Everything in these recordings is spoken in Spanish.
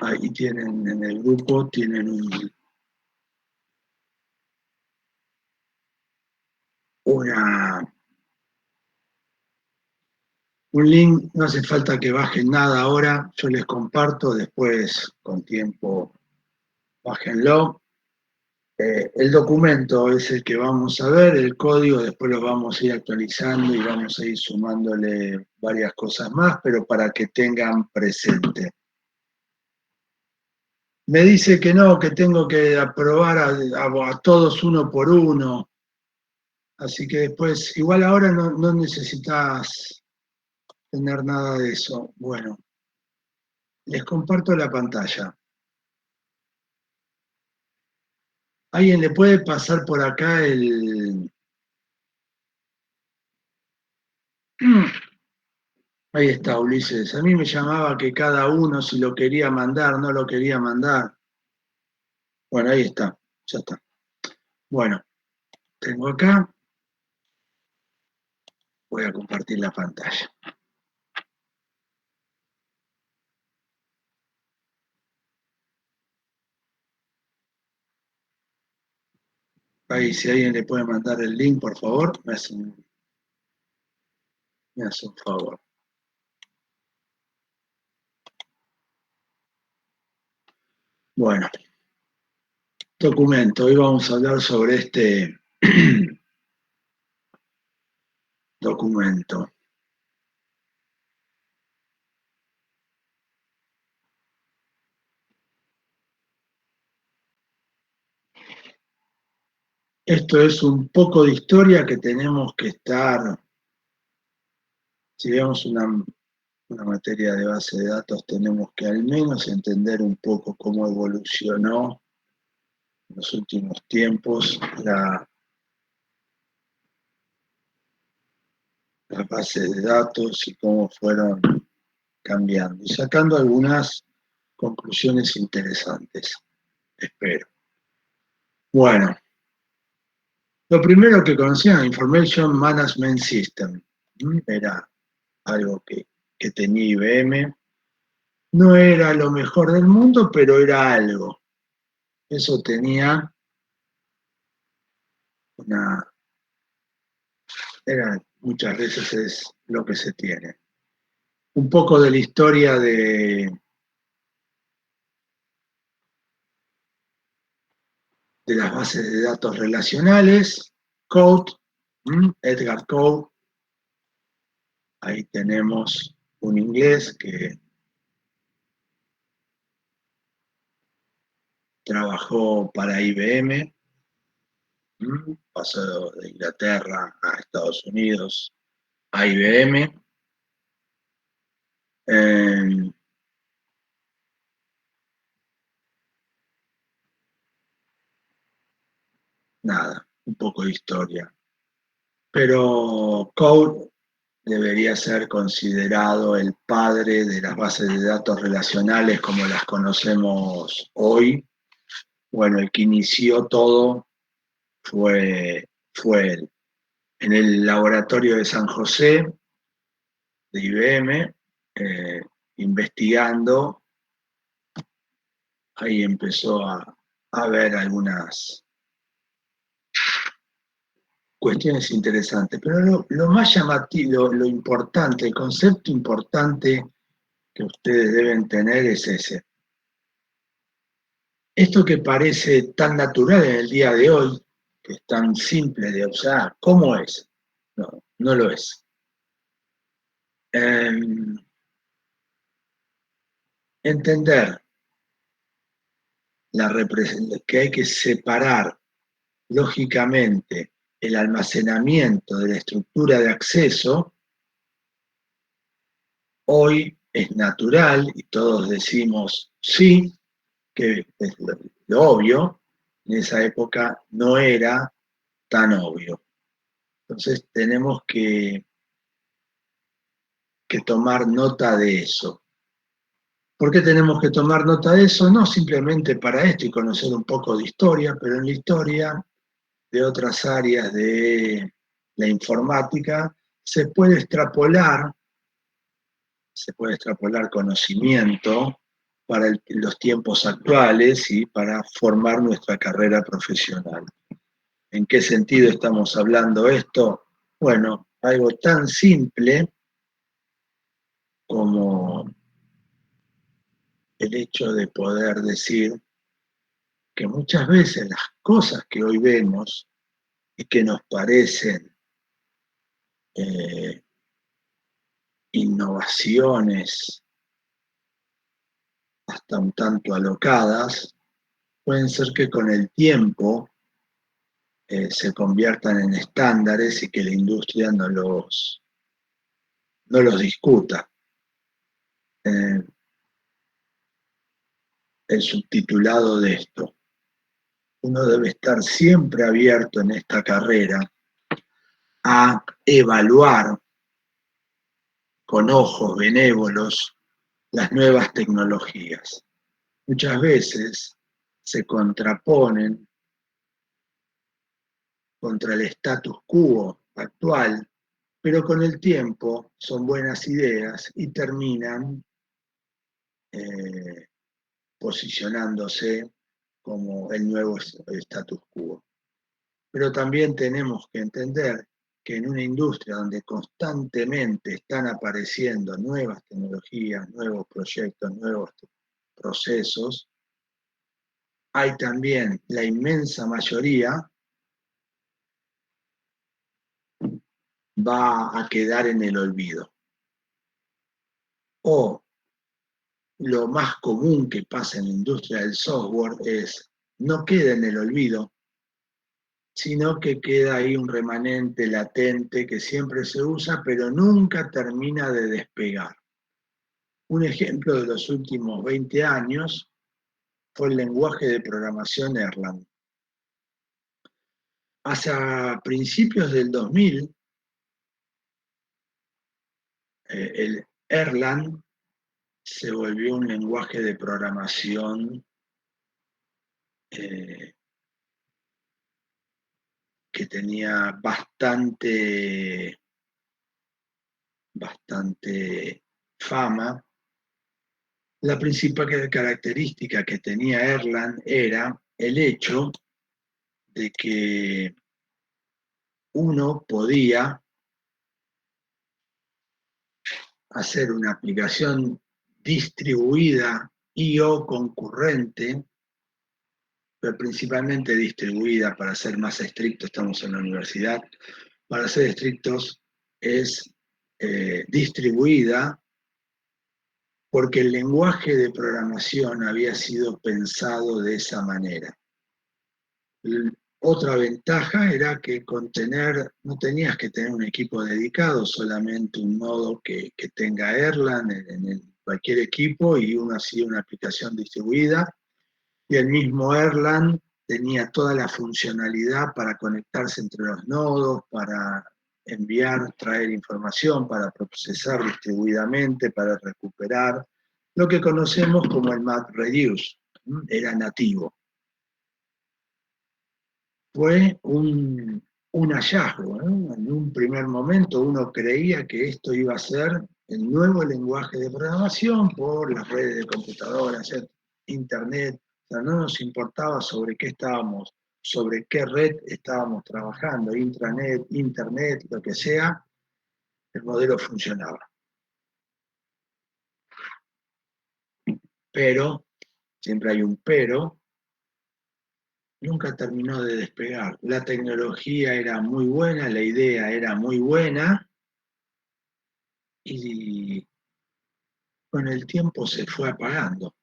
Ahí tienen en el grupo, tienen un link, no hace falta que bajen nada ahora, yo les comparto, después con tiempo bájenlo. El documento es el que vamos a ver, el código después lo vamos a ir actualizando y vamos a ir sumándole varias cosas más, pero para que tengan presente. Me dice que no, que tengo que aprobar a todos uno por uno, así que después, igual ahora no necesitas tener nada de eso. Bueno, les comparto la pantalla. ¿Alguien le puede pasar por acá el... Ahí está, Ulises. A mí me llamaba que cada uno si lo quería mandar, no lo quería mandar. Bueno, ahí está, ya está. Bueno, tengo acá, voy a compartir la pantalla. Ahí, si alguien le puede mandar el link, por favor, me hace un favor. Bueno, documento. Hoy vamos a hablar sobre este documento. Esto es un poco de historia que tenemos que estar, si vemos una materia de base de datos, tenemos que al menos entender un poco cómo evolucionó en los últimos tiempos las bases de datos y cómo fueron cambiando y sacando algunas conclusiones interesantes, espero. Bueno, lo primero que conocían, Information Management System, era algo que tenía IBM. No era lo mejor del mundo, pero era algo. Eso tenía muchas veces es lo que se tiene. Un poco de la historia de las bases de datos relacionales, Code, Edgar Code. Ahí tenemos un inglés que trabajó para IBM, pasó de Inglaterra a Estados Unidos a IBM. Nada, un poco de historia. Pero Code debería ser considerado el padre de las bases de datos relacionales como las conocemos hoy. Bueno, el que inició todo fue él. En el laboratorio de San José, de IBM, investigando, ahí empezó a ver algunas cuestiones interesantes. Pero lo más llamativo, lo importante, el concepto importante que ustedes deben tener es ese. Esto que parece tan natural en el día de hoy, que es tan simple de observar, ¿cómo es? No lo es. Entender que hay que separar lógicamente el almacenamiento de la estructura de acceso, hoy es natural y todos decimos sí, que es lo obvio, en esa época no era tan obvio. Entonces tenemos que tomar nota de eso. ¿Por qué tenemos que tomar nota de eso? No simplemente para esto y conocer un poco de historia, pero en la historia de otras áreas de la informática se puede extrapolar conocimiento para los tiempos actuales y para formar nuestra carrera profesional. ¿En qué sentido estamos hablando esto? Bueno, algo tan simple como el hecho de poder decir que muchas veces las cosas que hoy vemos y que nos parecen eh, innovaciones hasta un tanto alocadas, pueden ser que con el tiempo se conviertan en estándares y que la industria no los discuta. Eh, el subtitulado de esto: uno debe estar siempre abierto en esta carrera a evaluar con ojos benévolos las nuevas tecnologías. Muchas veces se contraponen contra el status quo actual, pero con el tiempo son buenas ideas y terminan eh, posicionándose como el nuevo status quo. Pero también tenemos que entender que en una industria donde constantemente están apareciendo nuevas tecnologías, nuevos proyectos, nuevos procesos, hay también la inmensa mayoría va a quedar en el olvido. O lo más común que pasa en la industria del software es no queda en el olvido, sino que queda ahí un remanente latente que siempre se usa, pero nunca termina de despegar. Un ejemplo de los últimos 20 años fue el lenguaje de programación Erlang. Hacia principios del 2000, el Erlang se volvió un lenguaje de programación eh, que tenía bastante fama. La principal característica que tenía Erlang era el hecho de que uno podía hacer una aplicación distribuida y o concurrente, pero principalmente distribuida. Para ser más estricto, estamos en la universidad, para ser estrictos es distribuida porque el lenguaje de programación había sido pensado de esa manera. Otra ventaja era que no tenías que tener un equipo dedicado, solamente un nodo que tenga Erlang en cualquier equipo y uno hacía una aplicación distribuida. Y el mismo Erlang tenía toda la funcionalidad para conectarse entre los nodos, para enviar, traer información, para procesar distribuidamente, para recuperar, lo que conocemos como el MapReduce. Era nativo. Fue un hallazgo, ¿no? En un primer momento uno creía que esto iba a ser el nuevo lenguaje de programación por las redes de computadoras, internet. O sea, no nos importaba sobre qué red estábamos trabajando, intranet, internet, lo que sea, el modelo funcionaba. Pero, siempre hay un pero, nunca terminó de despegar. La tecnología era muy buena, la idea era muy buena, y con el tiempo se fue apagando.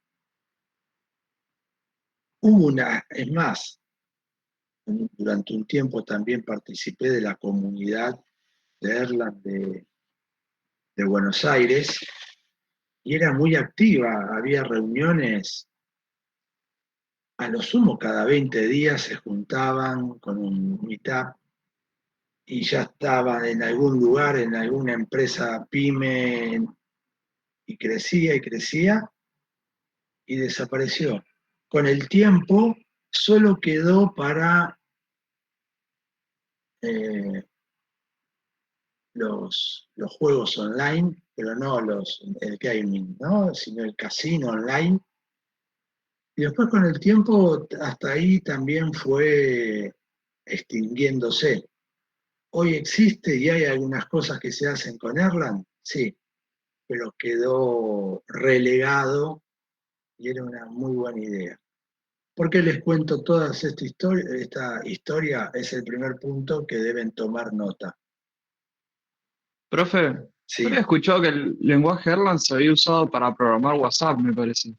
Es más, durante un tiempo también participé de la comunidad de Erlang de Buenos Aires y era muy activa, había reuniones, a lo sumo cada 20 días se juntaban con un meetup y ya estaban en algún lugar, en alguna empresa pyme, y crecía y desapareció. Con el tiempo solo quedó para eh, los juegos online, pero no el gaming, ¿no? Sino el casino online, Y después con el tiempo hasta ahí también fue extinguiéndose. Hoy existe y hay algunas cosas que se hacen con Erlang, sí, pero quedó relegado y era una muy buena idea. ¿Por qué les cuento toda esta historia? Esta historia es el primer punto que deben tomar nota. Profe, yo Sí, había escuchado que el lenguaje Erlang se había usado para programar WhatsApp, me parece.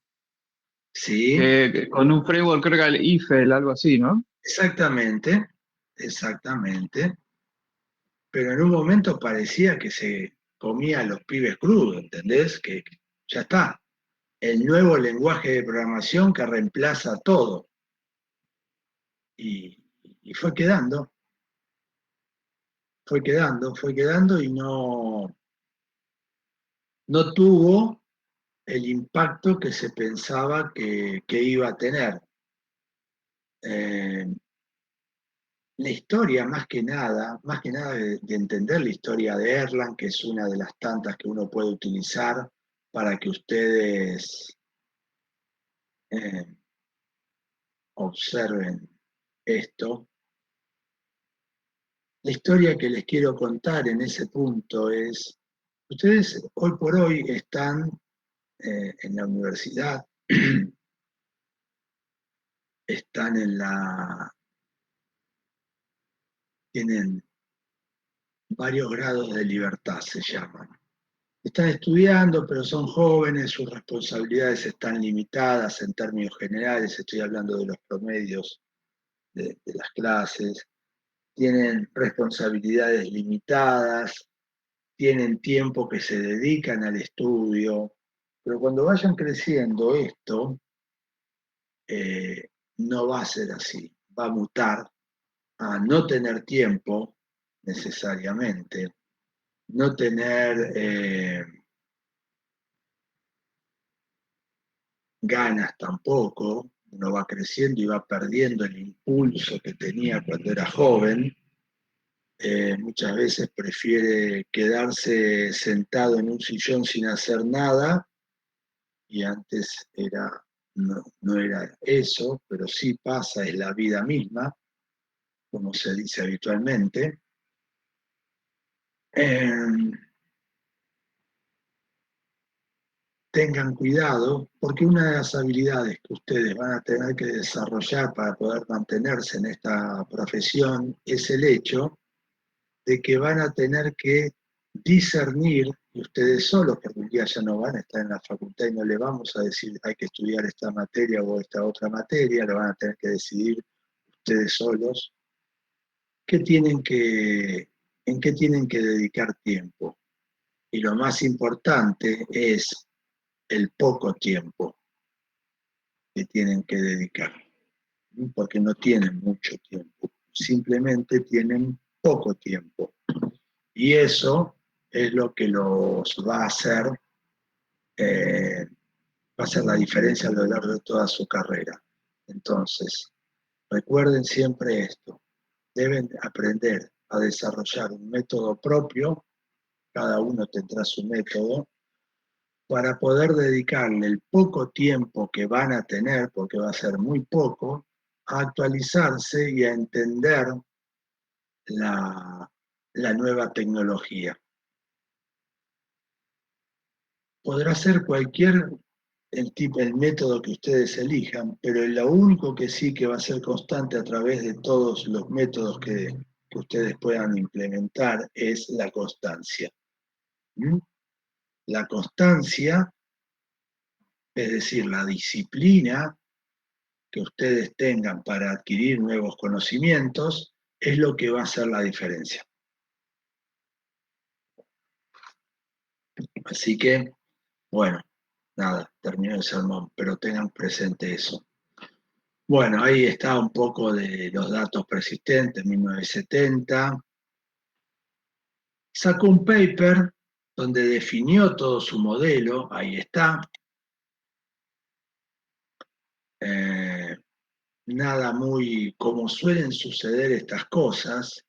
sí, Que con un framework, creo que el IFEL, algo así, ¿no? exactamente, exactamente. Pero en un momento parecía que se comía a los pibes crudos, ¿entendés? Que ya está. El nuevo lenguaje de programación que reemplaza todo. Y, y fue quedando y no tuvo el impacto que se pensaba que iba a tener. Eh, la historia, más que nada de entender la historia de Erlang, que es una de las tantas que uno puede utilizar para que ustedes eh, observen esto. La historia que les quiero contar en ese punto es, ustedes hoy por hoy están en la universidad, están tienen varios grados de libertad, se llaman. Están estudiando, pero son jóvenes, sus responsabilidades están limitadas en términos generales, estoy hablando de los promedios de las clases, tienen responsabilidades limitadas, tienen tiempo que se dedican al estudio, pero cuando vayan creciendo esto, eh, no va a ser así, va a mutar a no tener tiempo necesariamente, no tener ganas tampoco, uno va creciendo y va perdiendo el impulso que tenía cuando era joven, muchas veces prefiere quedarse sentado en un sillón sin hacer nada, y antes no era eso, pero sí pasa, es la vida misma, como se dice habitualmente. Eh, Tengan cuidado, porque una de las habilidades que ustedes van a tener que desarrollar para poder mantenerse en esta profesión es el hecho de que van a tener que discernir, y ustedes solos, porque un día ya no van a estar en la facultad y no le vamos a decir hay que estudiar esta materia o esta otra materia, lo van a tener que decidir ustedes solos, qué tienen en qué tienen que dedicar tiempo. Y lo más importante es el poco tiempo que tienen que dedicar, porque no tienen mucho tiempo, simplemente tienen poco tiempo. Y eso es lo que los eh, va a hacer la diferencia a lo largo de toda su carrera. Entonces, recuerden siempre esto, deben aprender a desarrollar un método propio, cada uno tendrá su método, para poder dedicarle el poco tiempo que van a tener, porque va a ser muy poco, a actualizarse y a entender la, la nueva tecnología. Podrá ser cualquier el método que ustedes elijan, pero lo único que sí que va a ser constante a través de todos los métodos que ustedes puedan implementar es la constancia. ¿Mm? La constancia, es decir, la disciplina que ustedes tengan para adquirir nuevos conocimientos, es lo que va a hacer la diferencia. Así que, bueno, nada, terminó el sermón, pero tengan presente eso. Bueno, ahí está un poco de los datos persistentes, 1970. Sacó un paper donde definió todo su modelo, ahí está. Eh, Nada muy como suelen suceder estas cosas.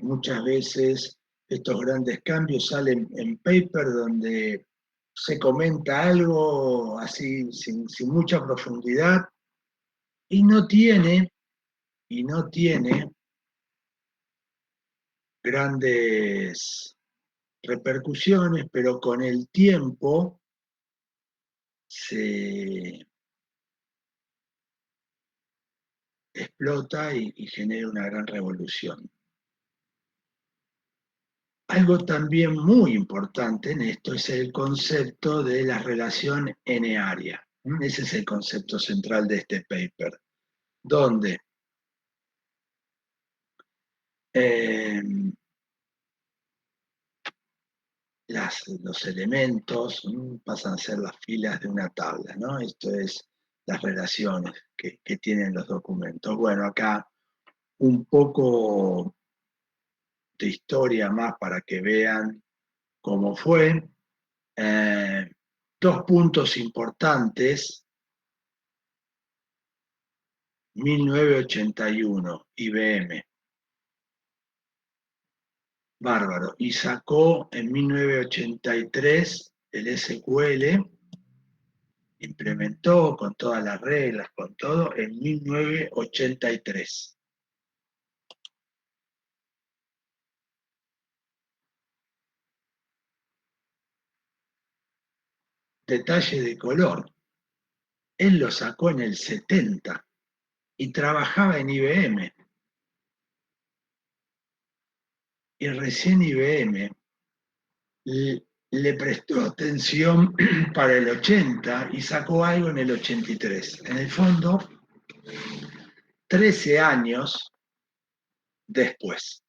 Muchas veces estos grandes cambios salen en paper donde se comenta algo así sin mucha profundidad y no tiene grandes repercusiones, pero con el tiempo se explota y genera una gran revolución. Algo también muy importante en esto es el concepto de la relación n-área. Ese es el concepto central de este paper, donde eh, los elementos pasan a ser las filas de una tabla, ¿no? Esto es las relaciones que tienen los documentos. Bueno, acá un poco de historia más para que vean cómo fue. Eh, Dos puntos importantes: 1981, IBM, bárbaro, y sacó en 1983 el SQL, implementó con todas las reglas, con todo, en 1983. Detalle de color, él lo sacó en el 70 y trabajaba en IBM. Y recién IBM le prestó atención para el 80 y sacó algo en el 83. En el fondo, 13 años después.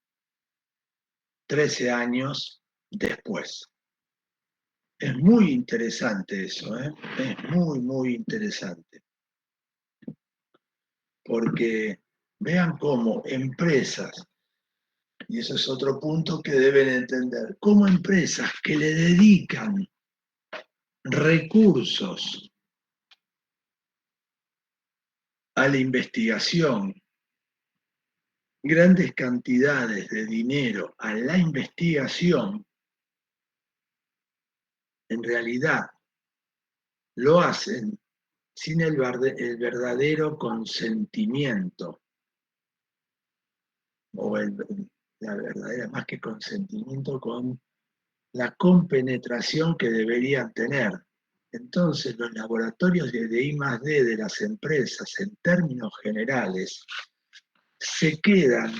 13 años después. Es muy interesante eso, ¿eh? Es muy, muy interesante. Porque vean cómo empresas, y eso es otro punto que deben entender, cómo empresas que le dedican recursos a la investigación, grandes cantidades de dinero a la investigación, en realidad lo hacen sin el verdadero consentimiento, o la verdadera, más que consentimiento, con la compenetración que deberían tener. Entonces, los laboratorios de I+D de las empresas, en términos generales, se quedan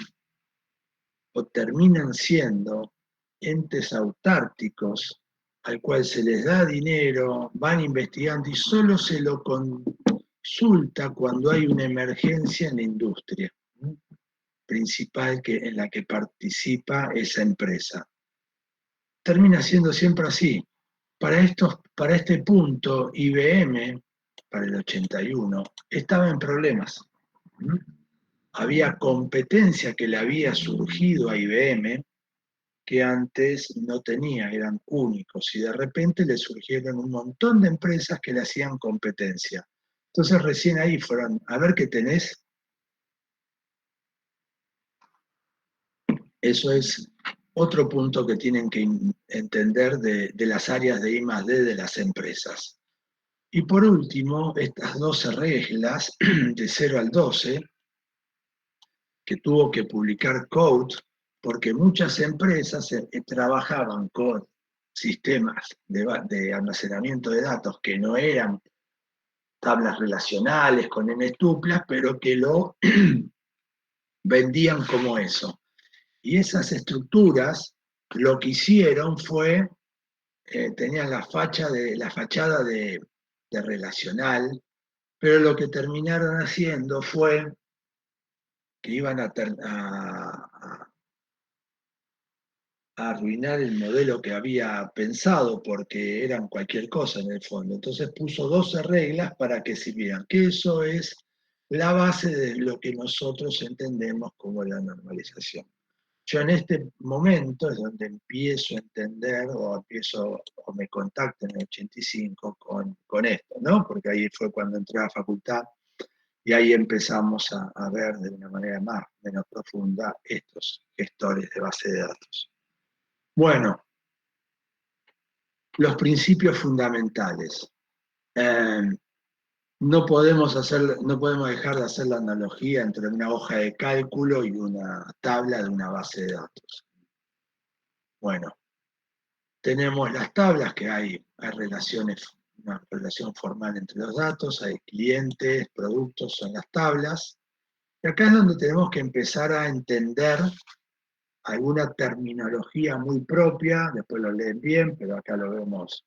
o terminan siendo entes autárticos al cual se les da dinero, van investigando y solo se lo consulta cuando hay una emergencia en la industria principal en la que participa esa empresa. Termina siendo siempre así. Para este punto, IBM, para el 81, estaba en problemas. Había competencia que le había surgido a IBM que antes no tenía, eran únicos, y de repente le surgieron un montón de empresas que le hacían competencia. Entonces recién ahí fueron, a ver qué tenés. Eso es otro punto que tienen que entender de las áreas de I+D de las empresas. Y por último, estas 12 reglas, de 0 al 12, que tuvo que publicar Code, porque muchas empresas trabajaban con sistemas de almacenamiento de datos que no eran tablas relacionales con n-tuplas, pero que lo vendían como eso. Y esas estructuras lo que hicieron fue, tenían la fachada de relacional, pero lo que terminaron haciendo fue que iban a arruinar el modelo que había pensado porque eran cualquier cosa en el fondo. Entonces puso 12 reglas para que sirvieran, que eso es la base de lo que nosotros entendemos como la normalización. Yo en este momento es donde empiezo a entender o me contacto en el 85 con esto, ¿no? Porque ahí fue cuando entré a la facultad y ahí empezamos a ver de una manera menos profunda estos gestores de base de datos. Bueno, los principios fundamentales. No podemos dejar de hacer la analogía entre una hoja de cálculo y una tabla de una base de datos. Bueno, tenemos las tablas que hay relaciones, una relación formal entre los datos, hay clientes, productos, son las tablas. Y acá es donde tenemos que empezar a entender alguna terminología muy propia, después lo leen bien, pero acá lo vemos.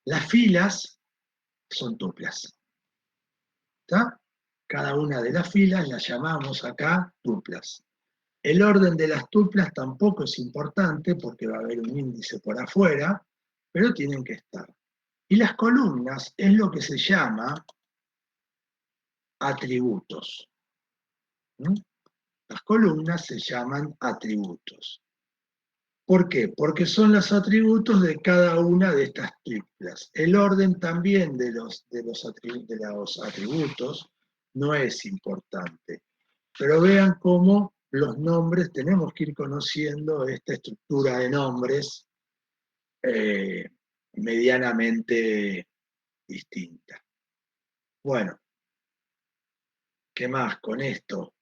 Las filas son tuplas. ¿Está? Cada una de las filas las llamamos acá tuplas. El orden de las tuplas tampoco es importante porque va a haber un índice por afuera, pero tienen que estar. Y las columnas es lo que se llama atributos. ¿Mm? Las columnas se llaman atributos. ¿Por qué? Porque son los atributos de cada una de estas tuplas. El orden también de los atributos no es importante. Pero vean cómo los nombres, tenemos que ir conociendo esta estructura de nombres medianamente distinta. Bueno, ¿qué más con esto?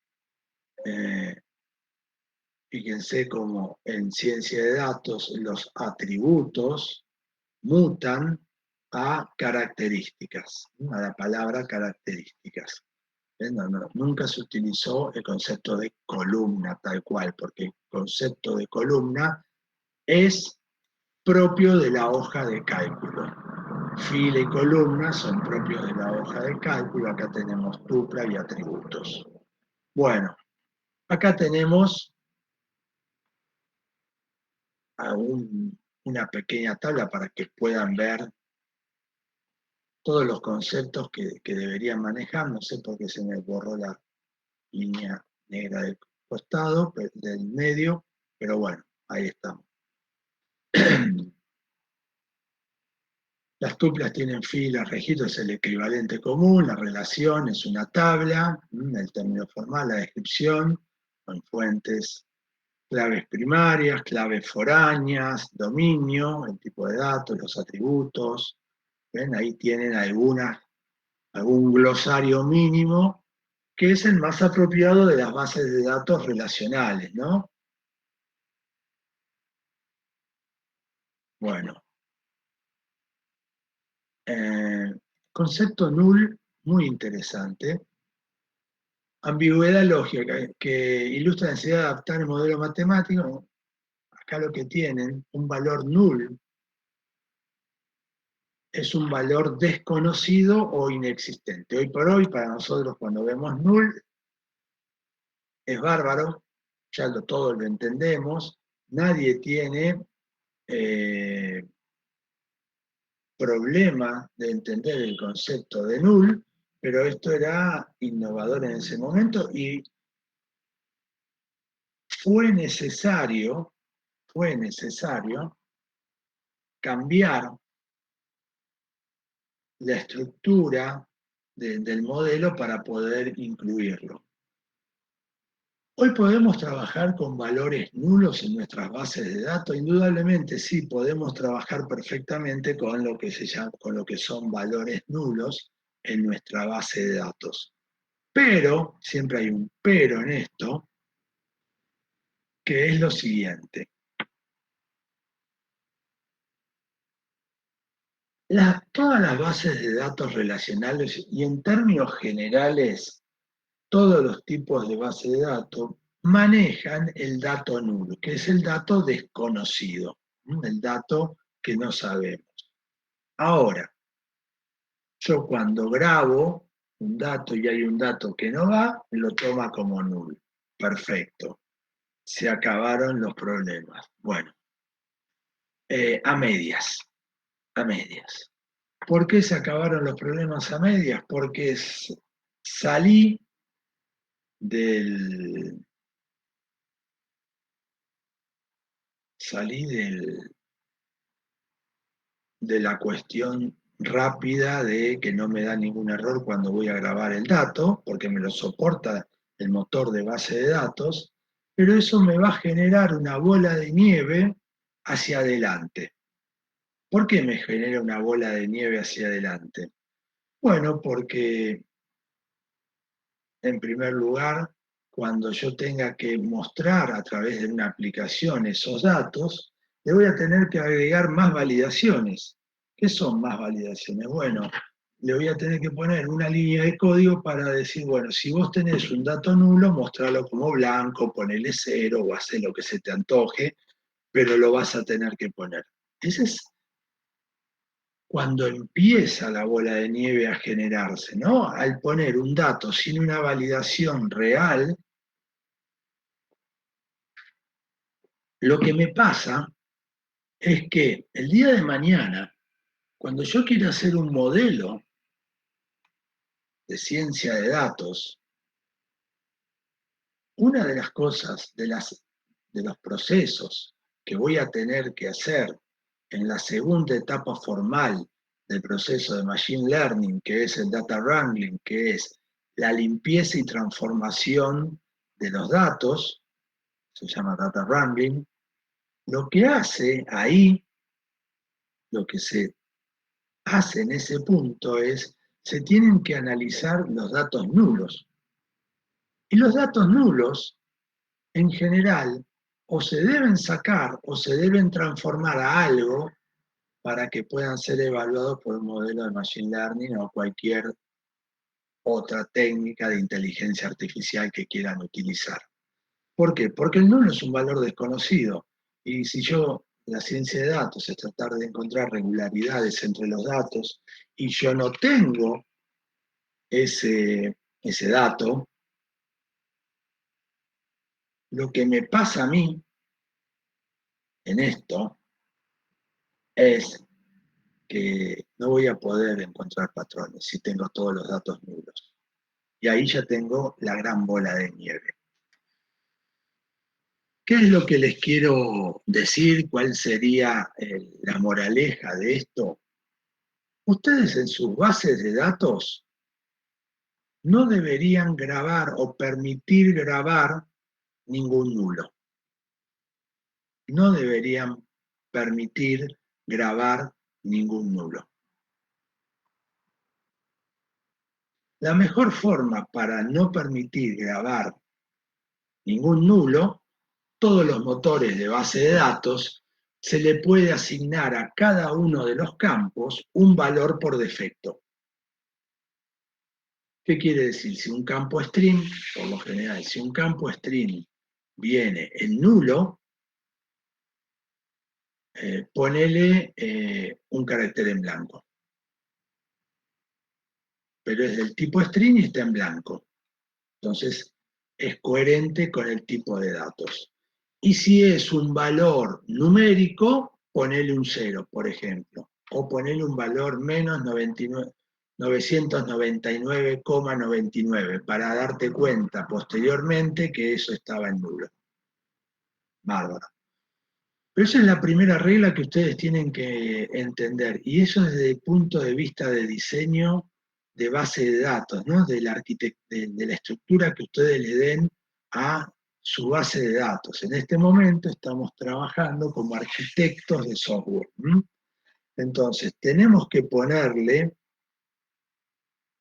Fíjense cómo en ciencia de datos los atributos mutan a características, a la palabra características. Nunca se utilizó el concepto de columna tal cual, porque el concepto de columna es propio de la hoja de cálculo. Fila y columna son propios de la hoja de cálculo. Acá tenemos tupla y atributos. Bueno, acá tenemos una pequeña tabla para que puedan ver todos los conceptos que deberían manejar. No sé por qué se me borró la línea negra del costado, del medio, pero bueno, ahí estamos. Las tuplas tienen filas, registros, es el equivalente común, la relación es una tabla, el término formal, la descripción, con fuentes, claves primarias, claves foráneas, dominio, el tipo de datos, los atributos. ¿Ven? Ahí tienen algún glosario mínimo, que es el más apropiado de las bases de datos relacionales, ¿no? Bueno, concepto null muy interesante. Ambigüedad lógica, que ilustra la necesidad de adaptar el modelo matemático. Acá lo que tienen, un valor null, es un valor desconocido o inexistente. Hoy por hoy, para nosotros, cuando vemos null, es bárbaro, ya todos lo entendemos, nadie tiene problema de entender el concepto de null, pero esto era innovador en ese momento y fue necesario cambiar la estructura del modelo para poder incluirlo. Hoy podemos trabajar con valores nulos en nuestras bases de datos, indudablemente sí, podemos trabajar perfectamente con lo que son valores nulos en nuestra base de datos. Pero, siempre hay un pero en esto, que es lo siguiente. Todas las bases de datos relacionales y en términos generales, todos los tipos de base de datos manejan el dato nulo, que es el dato desconocido, el dato que no sabemos. Ahora, yo cuando grabo un dato y hay un dato que no va, lo toma como nulo. Perfecto. Se acabaron los problemas. Bueno, a medias. A medias. ¿Por qué se acabaron los problemas a medias? Porque salí del, salí de la cuestión rápida de que no me da ningún error cuando voy a grabar el dato, porque me lo soporta el motor de base de datos, pero eso me va a generar una bola de nieve hacia adelante. ¿Por qué me genera una bola de nieve hacia adelante? Bueno, porque en primer lugar, cuando yo tenga que mostrar a través de una aplicación esos datos, le voy a tener que agregar más validaciones. ¿Qué son más validaciones? Bueno, le voy a tener que poner una línea de código para decir, bueno, si vos tenés un dato nulo, mostralo como blanco, ponele cero o hacer lo que se te antoje, pero lo vas a tener que poner. Ese es cuando empieza la bola de nieve a generarse, ¿no? Al poner un dato sin una validación real, lo que me pasa es que el día de mañana, cuando yo quiero hacer un modelo de ciencia de datos, una de las cosas, de los procesos que voy a tener que hacer en la segunda etapa formal del proceso de Machine Learning, que es el Data Wrangling, que es la limpieza y transformación de los datos, se llama Data Wrangling, lo que hace ahí, lo que se hace en ese punto es, se tienen que analizar los datos nulos. Y los datos nulos, en general, o se deben sacar o se deben transformar a algo para que puedan ser evaluados por un modelo de Machine Learning o cualquier otra técnica de inteligencia artificial que quieran utilizar. ¿Por qué? Porque el nulo es un valor desconocido. Y si yo, la ciencia de datos es tratar de encontrar regularidades entre los datos y yo no tengo ese dato, lo que me pasa a mí en esto es que no voy a poder encontrar patrones si tengo todos los datos nulos. Y ahí ya tengo la gran bola de nieve. ¿Qué es lo que les quiero decir? ¿Cuál sería la moraleja de esto? Ustedes en sus bases de datos no deberían grabar o permitir grabar ningún nulo. No deberían permitir grabar ningún nulo. La mejor forma para no permitir grabar ningún nulo, todos los motores de base de datos, se le puede asignar a cada uno de los campos un valor por defecto. ¿Qué quiere decir? Si un campo string, por lo general, si un campo string viene en nulo, ponele un carácter en blanco. Pero es del tipo string y está en blanco. Entonces, es coherente con el tipo de datos. Y si es un valor numérico, ponele un 0, por ejemplo. O ponele un valor menos 999,99 para darte cuenta posteriormente que eso estaba en nulo. Bárbaro. Pero esa es la primera regla que ustedes tienen que entender, y eso desde el punto de vista de diseño de base de datos, ¿no? de la estructura que ustedes le den a su base de datos. En este momento estamos trabajando como arquitectos de software. Entonces, tenemos que ponerle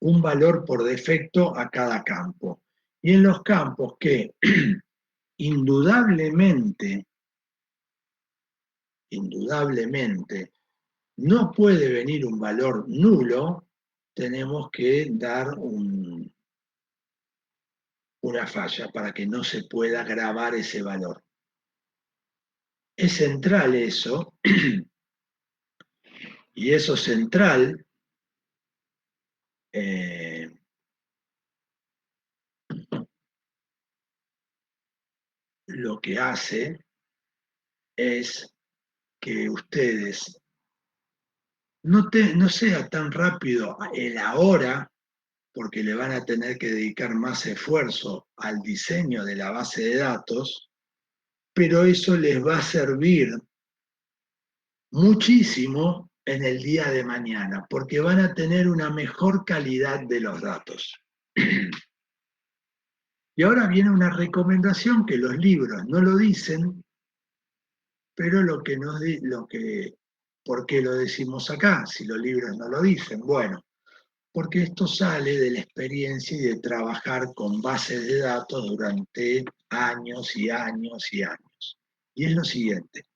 un valor por defecto a cada campo. Y en los campos que indudablemente no puede venir un valor nulo, tenemos que dar una falla para que no se pueda grabar ese valor. Es central eso, y eso central lo que hace es que ustedes no sea tan rápido el ahora, porque le van a tener que dedicar más esfuerzo al diseño de la base de datos, pero eso les va a servir muchísimo en el día de mañana, porque van a tener una mejor calidad de los datos. Y ahora viene una recomendación que los libros no lo dicen, pero ¿por qué lo decimos acá si los libros no lo dicen? Bueno, porque esto sale de la experiencia y de trabajar con bases de datos durante años y años y años. Y es lo siguiente.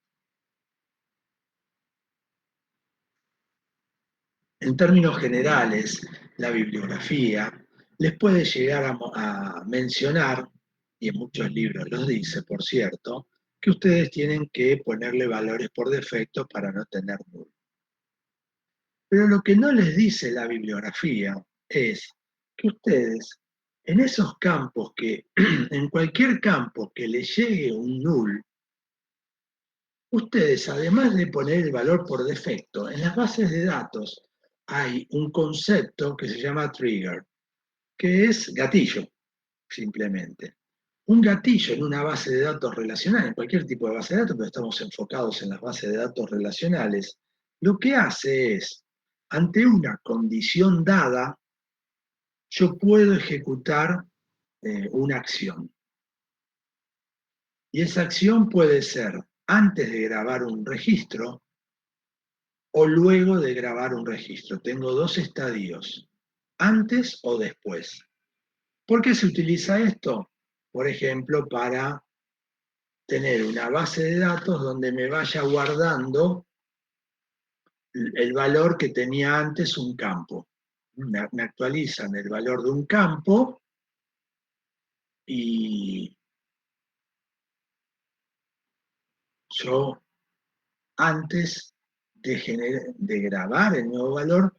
En términos generales, la bibliografía les puede llegar a mencionar, y en muchos libros los dice, por cierto, que ustedes tienen que ponerle valores por defecto para no tener nulo. Pero lo que no les dice la bibliografía es que ustedes, en esos campos en cualquier campo que les llegue un null, ustedes, además de poner el valor por defecto, en las bases de datos hay un concepto que se llama trigger, que es gatillo, simplemente. Un gatillo en una base de datos relacional, en cualquier tipo de base de datos, pero estamos enfocados en las bases de datos relacionales, lo que hace es, ante una condición dada, yo puedo ejecutar una acción. Y esa acción puede ser antes de grabar un registro o luego de grabar un registro. Tengo dos estadios, antes o después. ¿Por qué se utiliza esto? Por ejemplo, para tener una base de datos donde me vaya guardando el valor que tenía antes un campo. Me actualizan el valor de un campo y yo antes de grabar el nuevo valor,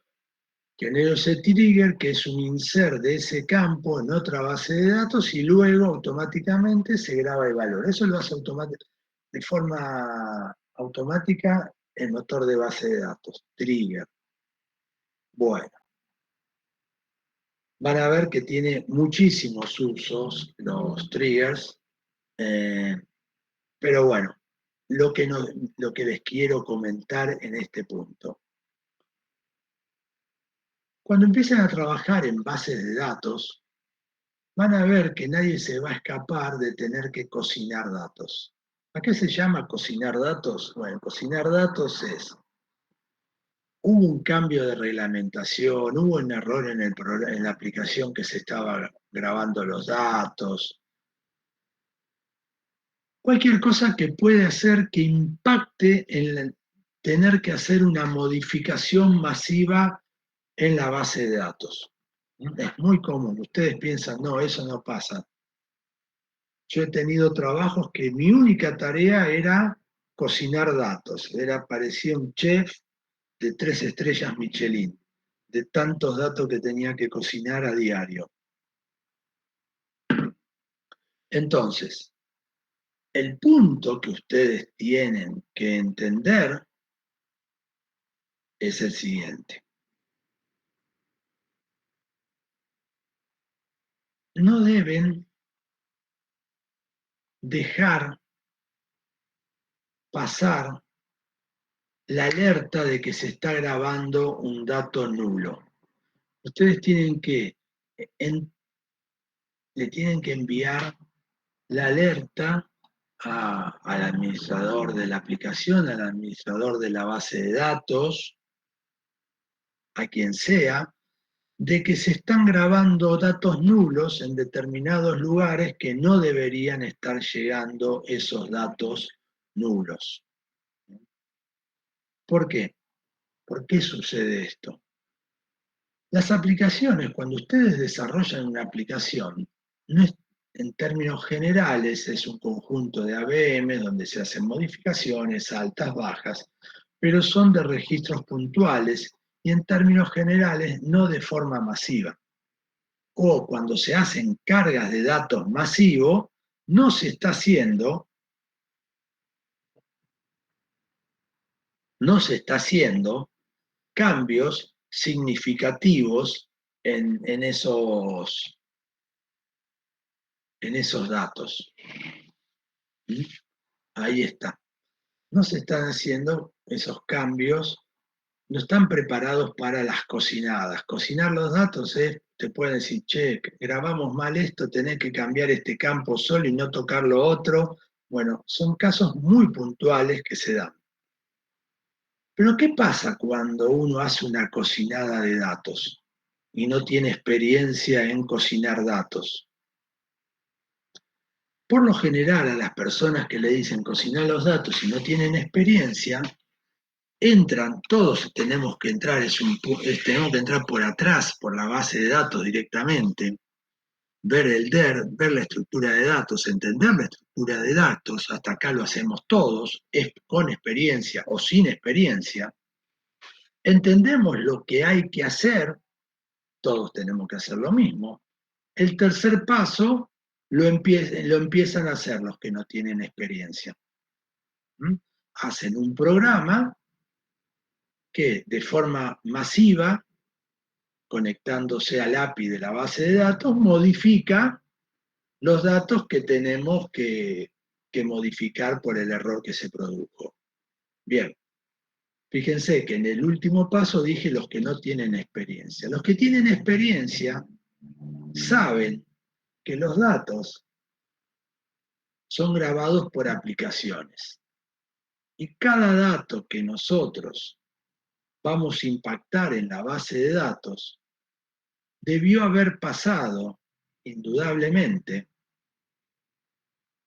genero ese trigger que es un insert de ese campo en otra base de datos y luego automáticamente se graba el valor. Eso lo hace de forma automática el motor de base de datos, trigger. Bueno, van a ver que tiene muchísimos usos los triggers, eh, pero bueno, lo que les quiero comentar en este punto. Cuando empiecen a trabajar en bases de datos, van a ver que nadie se va a escapar de tener que cocinar datos. ¿A qué se llama cocinar datos? Bueno, cocinar datos es, hubo un cambio de reglamentación, hubo un error en la aplicación que se estaba grabando los datos, cualquier cosa que puede hacer que impacte en tener que hacer una modificación masiva en la base de datos. Es muy común, ustedes piensan, no, eso no pasa. Yo he tenido trabajos que mi única tarea era cocinar datos, parecía un chef de 3 estrellas Michelin, de tantos datos que tenía que cocinar a diario. Entonces, el punto que ustedes tienen que entender es el siguiente. No deben dejar pasar la alerta de que se está grabando un dato nulo. Ustedes en- le tienen que enviar la alerta al administrador de la aplicación, al administrador de la base de datos, a quien sea, de que se están grabando datos nulos en determinados lugares que no deberían estar llegando esos datos nulos. ¿Por qué? ¿Por qué sucede esto? Las aplicaciones, cuando ustedes desarrollan una aplicación, no es, en términos generales es un conjunto de AVM donde se hacen modificaciones, altas, bajas, pero son de registros puntuales y en términos generales no de forma masiva. O cuando se hacen cargas de datos masivos, no se está haciendo, no se está haciendo cambios significativos en esos datos. Ahí está. No se están haciendo esos cambios no están preparados para las cocinadas. Cocinar los datos es, te pueden decir, che, grabamos mal esto, tenés que cambiar este campo solo y no tocar lo otro. Bueno, son casos muy puntuales que se dan. Pero ¿qué pasa cuando uno hace una cocinada de datos y no tiene experiencia en cocinar datos? Por lo general, a las personas que le dicen cocinar los datos y no tienen experiencia, entran, todos tenemos que entrar, tenemos que entrar por atrás, por la base de datos directamente, ver el DER, ver la estructura de datos, entender la estructura de datos, hasta acá lo hacemos todos, es con experiencia o sin experiencia, entendemos lo que hay que hacer, todos tenemos que hacer lo mismo. El tercer paso lo empiezan a hacer los que no tienen experiencia. ¿Mm? Hacen un programa que de forma masiva, conectándose al API de la base de datos, modifica los datos que tenemos que modificar por el error que se produjo. Bien, fíjense que en el último paso dije los que no tienen experiencia. Los que tienen experiencia saben que los datos son grabados por aplicaciones. Y cada dato que nosotros vamos a impactar en la base de datos debió haber pasado, indudablemente,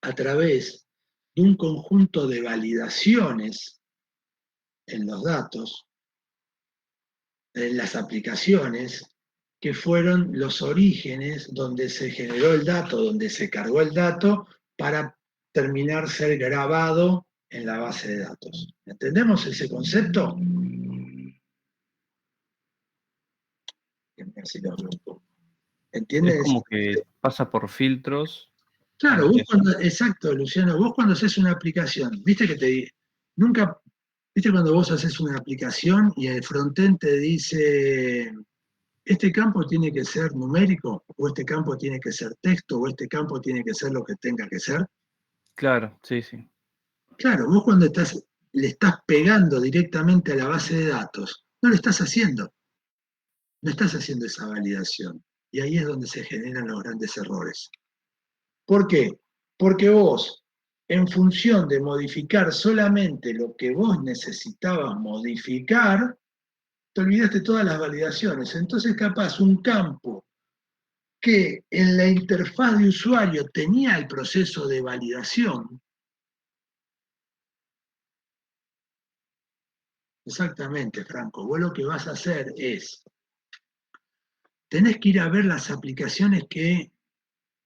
a través de un conjunto de validaciones en los datos, en las aplicaciones, que fueron los orígenes donde se generó el dato, donde se cargó el dato, para terminar ser grabado en la base de datos. ¿Entendemos ese concepto? Es ¿Entienden ese como que concepto? pasa por filtros Claro, vos antes. cuando, exacto, Luciano, vos cuando haces una aplicación, viste que nunca, viste cuando vos haces una aplicación y el frontend te dice, este campo tiene que ser numérico, o este campo tiene que ser texto, o este campo tiene que ser lo que tenga que ser. Claro, sí, sí. Claro, vos cuando le estás pegando directamente a la base de datos, no lo estás haciendo, no estás haciendo esa validación. Y ahí es donde se generan los grandes errores. ¿Por qué? Porque vos, en función de modificar solamente lo que vos necesitabas modificar, te olvidaste todas las validaciones. Entonces, capaz un campo que en la interfaz de usuario tenía el proceso de validación, exactamente, Franco, vos lo que vas a hacer es, tenés que ir a ver las aplicaciones que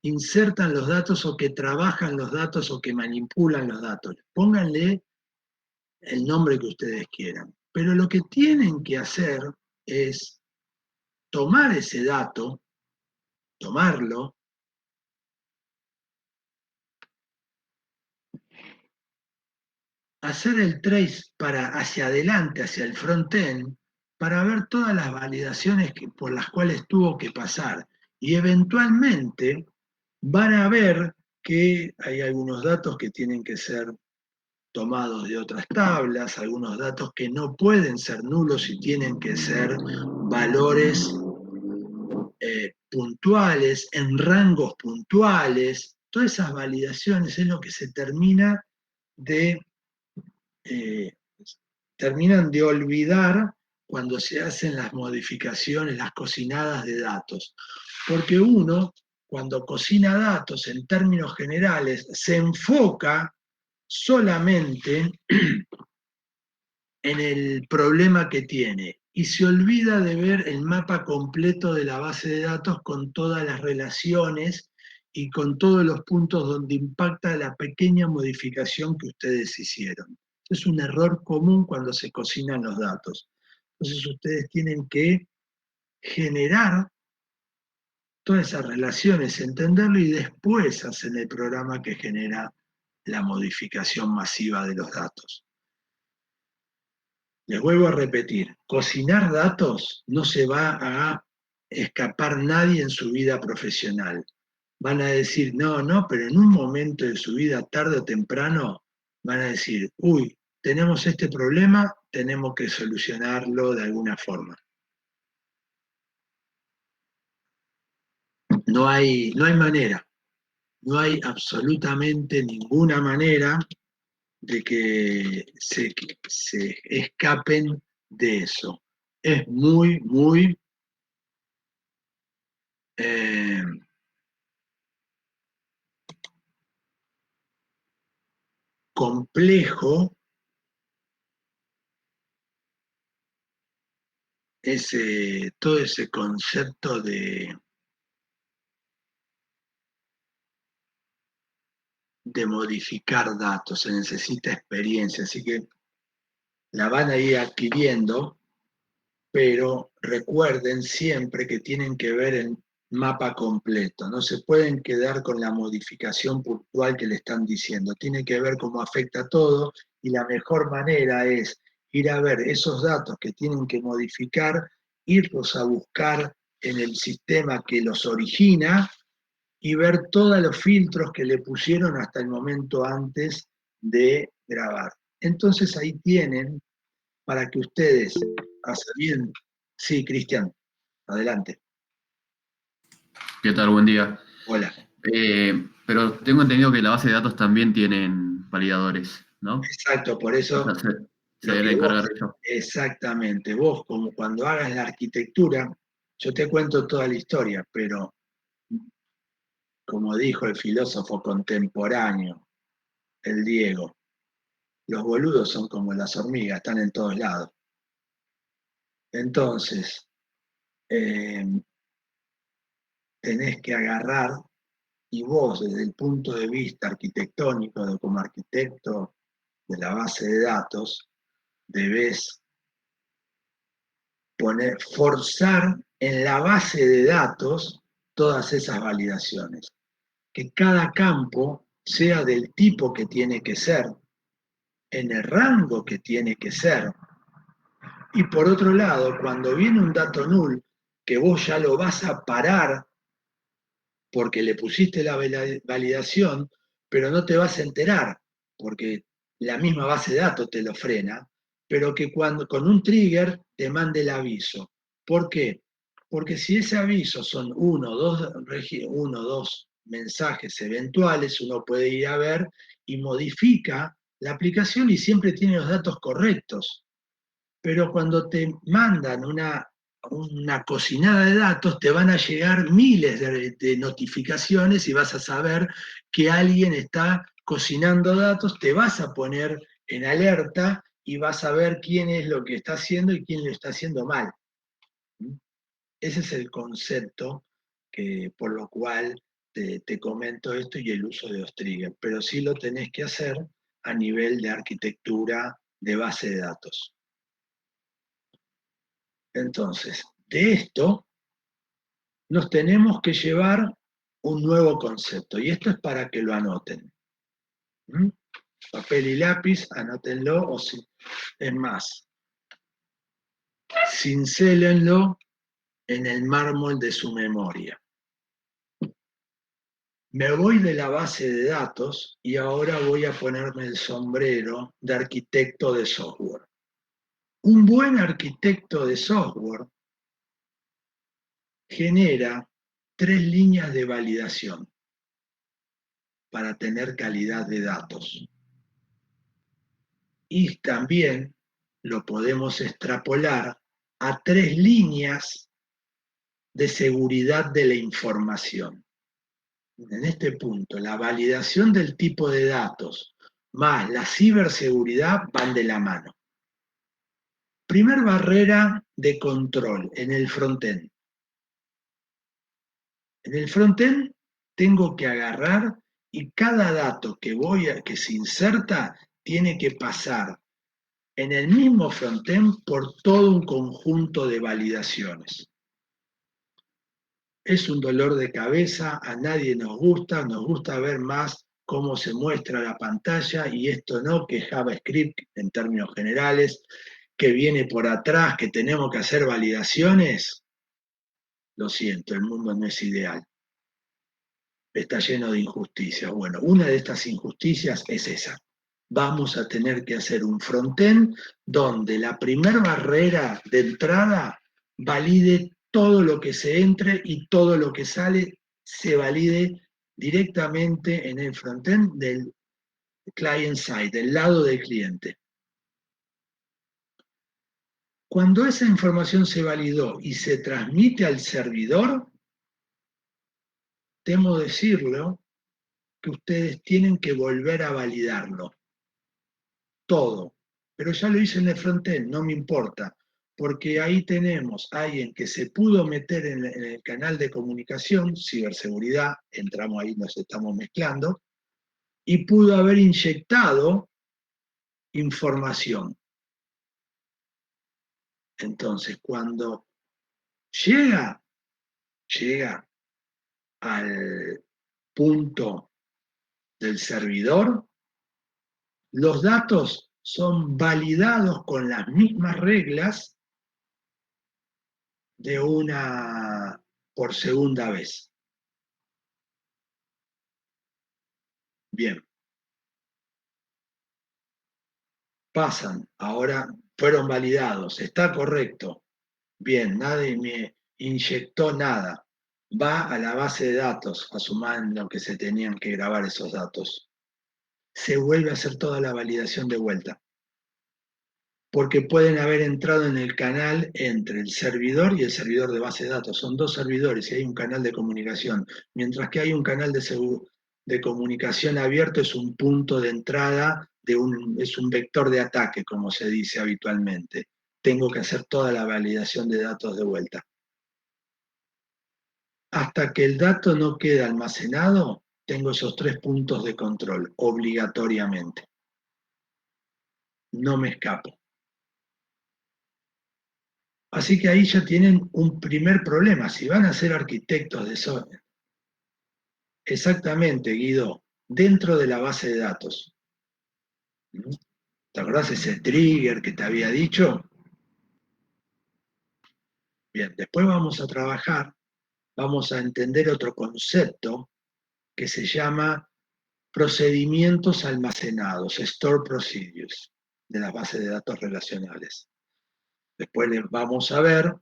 insertan los datos o que trabajan los datos o que manipulan los datos. Pónganle el nombre que ustedes quieran. Pero lo que tienen que hacer es tomar ese dato, tomarlo, hacer el trace para hacia adelante, hacia el front-end, para ver todas las validaciones por las cuales tuvo que pasar. Y eventualmente van a ver que hay algunos datos que tienen que ser tomados de otras tablas, algunos datos que no pueden ser nulos y tienen que ser valores puntuales, en rangos puntuales. Todas esas validaciones es lo que se de, eh, terminan de olvidar cuando se hacen las modificaciones, las cocinadas de datos. Porque uno, cuando cocina datos en términos generales, se enfoca solamente en el problema que tiene y se olvida de ver el mapa completo de la base de datos con todas las relaciones y con todos los puntos donde impacta la pequeña modificación que ustedes hicieron. Es un error común cuando se cocinan los datos. Entonces ustedes tienen que generar todas esas relaciones, entenderlo y después hacen el programa que genera la modificación masiva de los datos. Les vuelvo a repetir, cocinar datos no se va a escapar nadie en su vida profesional. Van a decir, no, no, pero en un momento de su vida, tarde o temprano, van a decir, uy, tenemos este problema, tenemos que solucionarlo de alguna forma. No hay manera, no hay absolutamente ninguna manera de que se escapen de eso. Es muy, muy complejo todo ese concepto de modificar datos, se necesita experiencia, así que la van a ir adquiriendo, pero recuerden siempre que tienen que ver el mapa completo, no se pueden quedar con la modificación puntual que le están diciendo, tiene que ver cómo afecta todo y la mejor manera es ir a ver esos datos que tienen que modificar, irlos a buscar en el sistema que los origina y ver todos los filtros que le pusieron hasta el momento antes de grabar. Entonces ahí tienen para que ustedes, a sabiendo, sí, Cristian, adelante. ¿Qué tal? Buen día. Hola. Pero tengo entendido que la base de datos también tienen validadores, ¿no? Exacto, por eso O sea, se lo deben que encargar vos, de eso. exactamente, vos como cuando hagas la arquitectura, yo te cuento toda la historia, pero como dijo el filósofo contemporáneo, el Diego, los boludos son como las hormigas, están en todos lados. Entonces, tenés que agarrar y vos desde el punto de vista arquitectónico, como arquitecto de la base de datos, debés forzar en la base de datos todas esas validaciones. Que cada campo sea del tipo que tiene que ser, en el rango que tiene que ser. Y por otro lado, cuando viene un dato null, que vos ya lo vas a parar porque le pusiste la validación, pero no te vas a enterar, porque la misma base de datos te lo frena, pero que cuando con un trigger te mande el aviso. ¿Por qué? Porque si ese aviso son uno o dos mensajes eventuales, uno puede ir a ver y modifica la aplicación y siempre tiene los datos correctos. Pero cuando te mandan una cocinada de datos, te van a llegar miles de notificaciones y vas a saber que alguien está cocinando datos, te vas a poner en alerta y vas a ver quién es lo que está haciendo y quién lo está haciendo mal. Ese es el concepto por lo cual te comento esto y el uso de los triggers, pero sí lo tenés que hacer a nivel de arquitectura de base de datos. Entonces, de esto nos tenemos que llevar un nuevo concepto, y esto es para que lo anoten. Papel y lápiz, anótenlo, o si, es más, cincélenlo en el mármol de su memoria. Me voy de la base de datos y ahora voy a ponerme el sombrero de arquitecto de software. Un buen arquitecto de software genera 3 líneas de validación para tener calidad de datos. Y también lo podemos extrapolar a 3 líneas de seguridad de la información. En este punto, la validación del tipo de datos más la ciberseguridad van de la mano. Primer barrera de control en el frontend. En el frontend tengo que agarrar y cada dato que se inserta tiene que pasar en el mismo frontend por todo un conjunto de validaciones. Es un dolor de cabeza, a nadie nos gusta ver más cómo se muestra la pantalla y esto no que JavaScript en términos generales, que viene por atrás, que tenemos que hacer validaciones. Lo siento, el mundo no es ideal. Está lleno de injusticias. Bueno, una de estas injusticias es esa. vamos a tener que hacer un frontend donde la primera barrera de entrada valide todo lo que se entre y todo lo que sale se valide directamente en el frontend del client side, del lado del cliente. Cuando esa información se validó y se transmite al servidor, temo decirlo, que ustedes tienen que volver a validarlo. Todo. Pero ya lo hice en el frontend, no me importa. Porque ahí tenemos a alguien que se pudo meter en el canal de comunicación, ciberseguridad, entramos ahí, nos estamos mezclando, y pudo haber inyectado información. Entonces, cuando llega al punto del servidor, los datos son validados con las mismas reglas por segunda vez. Bien. Pasan, ahora fueron validados, está correcto. Bien, nadie me inyectó nada. Va a la base de datos, asumiendo que se tenían que grabar esos datos. Se vuelve a hacer toda la validación de vuelta. Porque pueden haber entrado en el canal entre el servidor y el servidor de base de datos. Son dos servidores y hay un canal de comunicación. Mientras que hay un canal de comunicación abierto, es un punto de entrada, es un vector de ataque, como se dice habitualmente. Tengo que hacer toda la validación de datos de vuelta. Hasta que el dato no queda almacenado, tengo esos 3 puntos de control, obligatoriamente. No me escapo. Así que ahí ya tienen un primer problema. Si van a ser arquitectos de software, exactamente, Guido, dentro de la base de datos. ¿Te acordás ese trigger que te había dicho? Bien, después vamos a trabajar, vamos a entender otro concepto que se llama procedimientos almacenados, store procedures, de las bases de datos relacionales. Después les vamos a ver,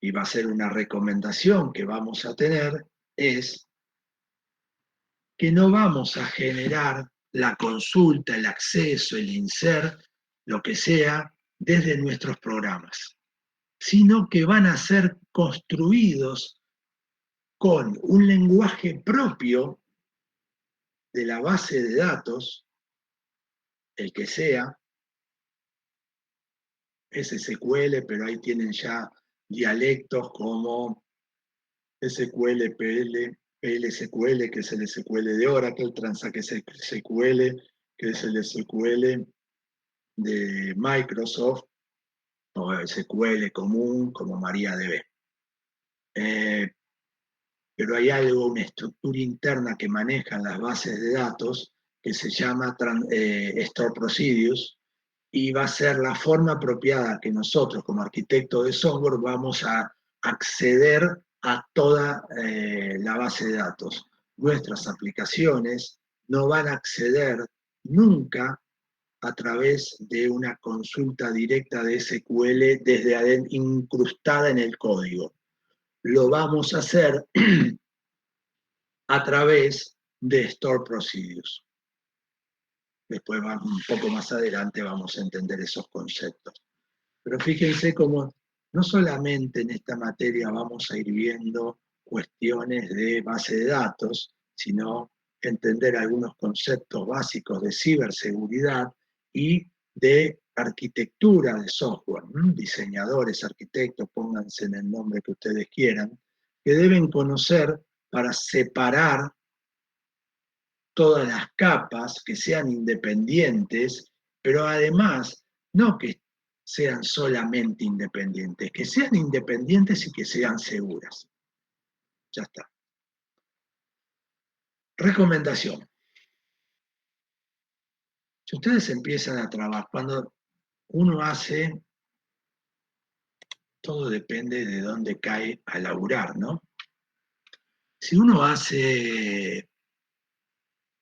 y va a ser una recomendación que vamos a tener, es que no vamos a generar la consulta, el acceso, el insert, lo que sea, desde nuestros programas, sino que van a ser construidos con un lenguaje propio de la base de datos, el que sea, SQL, pero ahí tienen ya dialectos como SQL, PLSQL, que es el SQL de Oracle, Transact SQL, que es el SQL de Microsoft, o SQL común como MariaDB. Pero hay algo, una estructura interna que manejan las bases de datos que se llama Store Procedures, y va a ser la forma apropiada que nosotros como arquitectos de software vamos a acceder a toda la base de datos. Nuestras aplicaciones no van a acceder nunca a través de una consulta directa de SQL desde adentro, incrustada en el código. Lo vamos a hacer a través de Store Procedures. Después, un poco más adelante, vamos a entender esos conceptos. Pero fíjense cómo no solamente en esta materia vamos a ir viendo cuestiones de base de datos, sino entender algunos conceptos básicos de ciberseguridad y de arquitectura de software. Diseñadores, arquitectos, pónganse en el nombre que ustedes quieran, que deben conocer para separar todas las capas, que sean independientes, pero además no que sean solamente independientes, que sean independientes y que sean seguras. Ya está. Recomendación. Si ustedes empiezan a trabajar, cuando uno hace, todo depende de dónde cae a laburar, ¿no? Si uno hace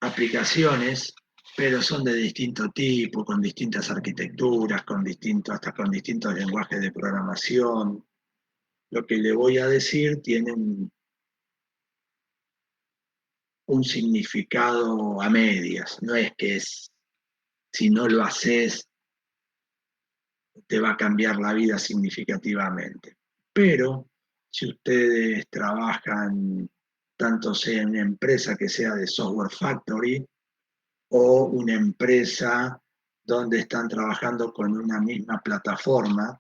aplicaciones, pero son de distinto tipo, con distintas arquitecturas, hasta con distintos lenguajes de programación. Lo que le voy a decir tiene un significado a medias, no es que si no lo haces te va a cambiar la vida significativamente. Pero si ustedes trabajan tanto sea en una empresa que sea de software factory o una empresa donde están trabajando con una misma plataforma,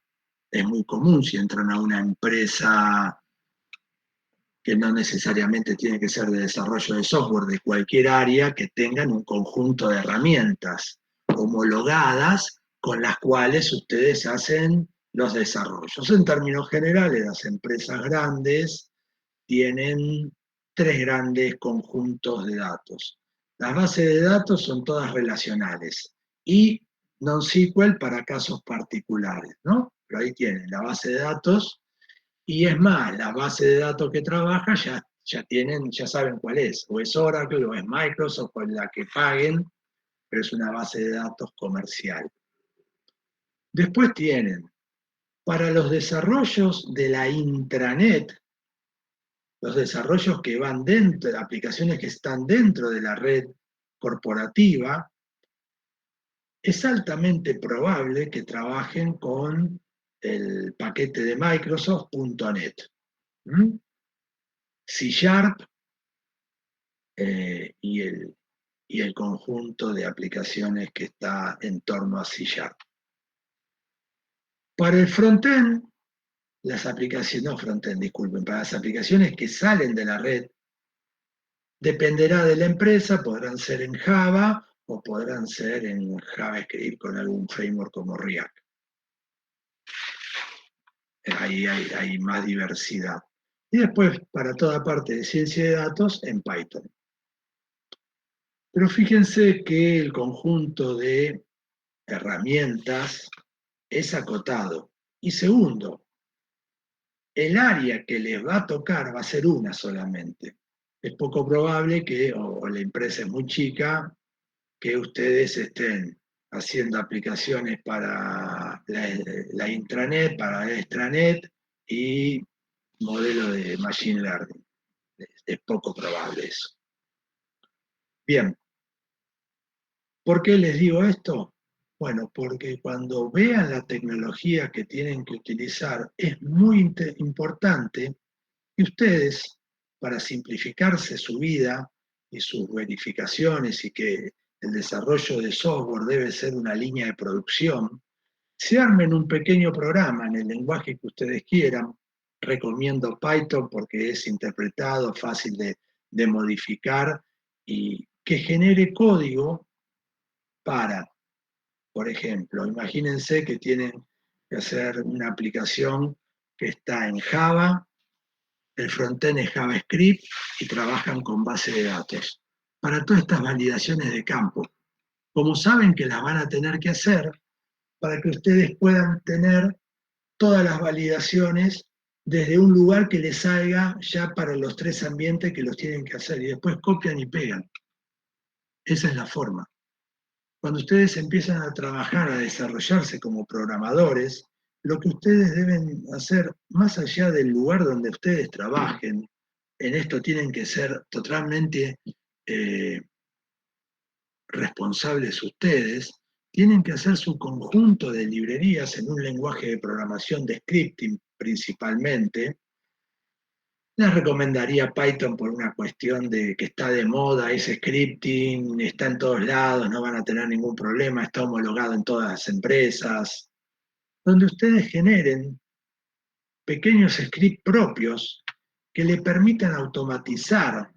es muy común si entran a una empresa que no necesariamente tiene que ser de desarrollo de software, de cualquier área, que tengan un conjunto de herramientas homologadas con las cuales ustedes hacen los desarrollos. En términos generales, las empresas grandes tienen tres grandes conjuntos de datos. Las bases de datos son todas relacionales y NoSQL para casos particulares, ¿no? Pero ahí tienen la base de datos. Y es más, la base de datos que trabaja ya saben cuál es. O es Oracle, o es Microsoft, o es la que paguen, pero es una base de datos comercial. Después tienen, para los desarrollos de la intranet, los desarrollos que van dentro, de aplicaciones que están dentro de la red corporativa, es altamente probable que trabajen con el paquete de Microsoft .NET. C# y el conjunto de aplicaciones que está en torno a C#. Para el frontend, las aplicaciones, no frontend, disculpen, para las aplicaciones que salen de la red, dependerá de la empresa, podrán ser en Java o podrán ser en JavaScript con algún framework como React. Ahí hay más diversidad. Y después, para toda parte de ciencia de datos, en Python. Pero fíjense que el conjunto de herramientas es acotado. Y segundo, el área que les va a tocar va a ser una solamente. Es poco probable que, o la empresa es muy chica, que ustedes estén haciendo aplicaciones para la intranet, para la extranet y modelo de machine learning. Es poco probable eso. Bien. ¿Por qué les digo esto? Bueno, porque cuando vean la tecnología que tienen que utilizar, es muy importante que ustedes, para simplificarse su vida y sus verificaciones y que el desarrollo de software debe ser una línea de producción, se armen un pequeño programa en el lenguaje que ustedes quieran. Recomiendo Python porque es interpretado, fácil de modificar y que genere código para, por ejemplo, imagínense que tienen que hacer una aplicación que está en Java, el frontend es JavaScript y trabajan con base de datos. Para todas estas validaciones de campo, como saben que las van a tener que hacer, para que ustedes puedan tener todas las validaciones desde un lugar que les salga ya para los tres ambientes que los tienen que hacer y después copian y pegan. Esa es la forma. Cuando ustedes empiezan a trabajar, a desarrollarse como programadores, lo que ustedes deben hacer, más allá del lugar donde ustedes trabajen, en esto tienen que ser totalmente responsables ustedes, tienen que hacer su conjunto de librerías en un lenguaje de programación de scripting principalmente. Les recomendaría Python por una cuestión de que está de moda, es scripting, está en todos lados, no van a tener ningún problema, está homologado en todas las empresas, donde ustedes generen pequeños scripts propios que le permitan automatizar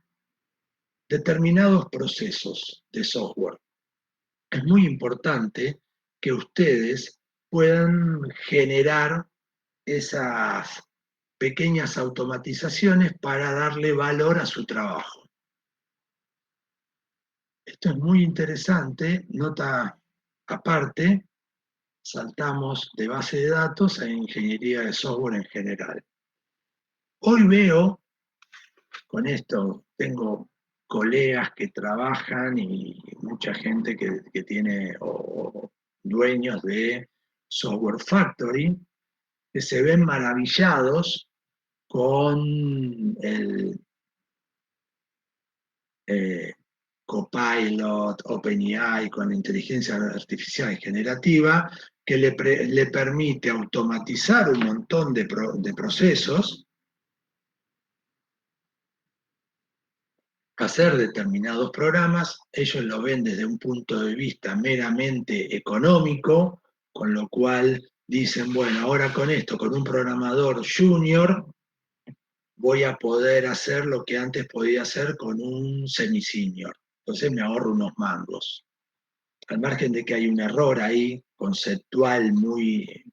determinados procesos de software. Es muy importante que ustedes puedan generar esas pequeñas automatizaciones para darle valor a su trabajo. Esto es muy interesante, nota aparte, saltamos de base de datos a ingeniería de software en general. Hoy veo, con esto tengo colegas que trabajan y mucha gente que tiene o dueños de software factory que se ven maravillados con el Copilot, OpenAI, con la inteligencia artificial generativa, que le permite automatizar un montón de procesos, hacer determinados programas. Ellos lo ven desde un punto de vista meramente económico, con lo cual dicen, bueno, ahora con esto, con un programador junior, voy a poder hacer lo que antes podía hacer con un semi-senior. Entonces me ahorro unos mangos. Al margen de que hay un error ahí conceptual muy,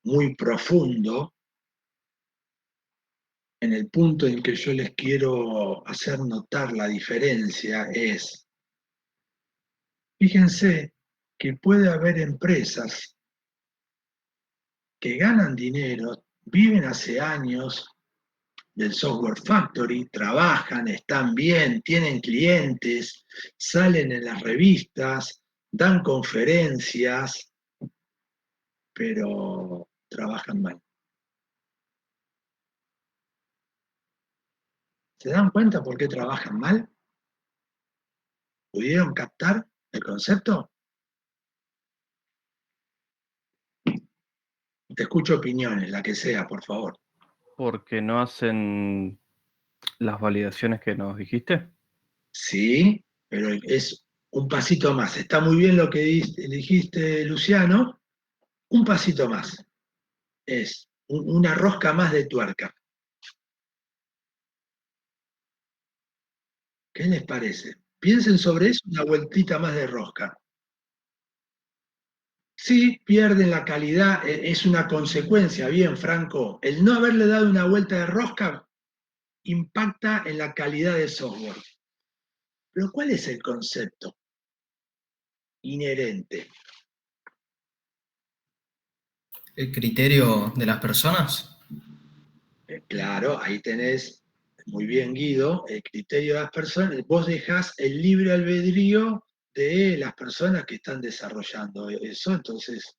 muy profundo, en el punto en que yo les quiero hacer notar la diferencia es, fíjense que puede haber empresas que ganan dinero, viven hace años del software factory, trabajan, están bien, tienen clientes, salen en las revistas, dan conferencias, pero trabajan mal. ¿Se dan cuenta por qué trabajan mal? ¿Pudieron captar el concepto? Te escucho opiniones, la que sea, por favor. Porque no hacen las validaciones que nos dijiste. Sí, pero es un pasito más. Está muy bien lo que dijiste, Luciano. Un pasito más. Es una rosca más de tuerca. ¿Qué les parece? Piensen sobre eso, una vueltita más de rosca. Sí, pierden la calidad, es una consecuencia, bien, Franco. El no haberle dado una vuelta de rosca impacta en la calidad del software. Pero ¿cuál es el concepto inherente? ¿El criterio de las personas? Claro, ahí tenés, muy bien Guido, el criterio de las personas. Vos dejás el libre albedrío de las personas que están desarrollando eso. Entonces,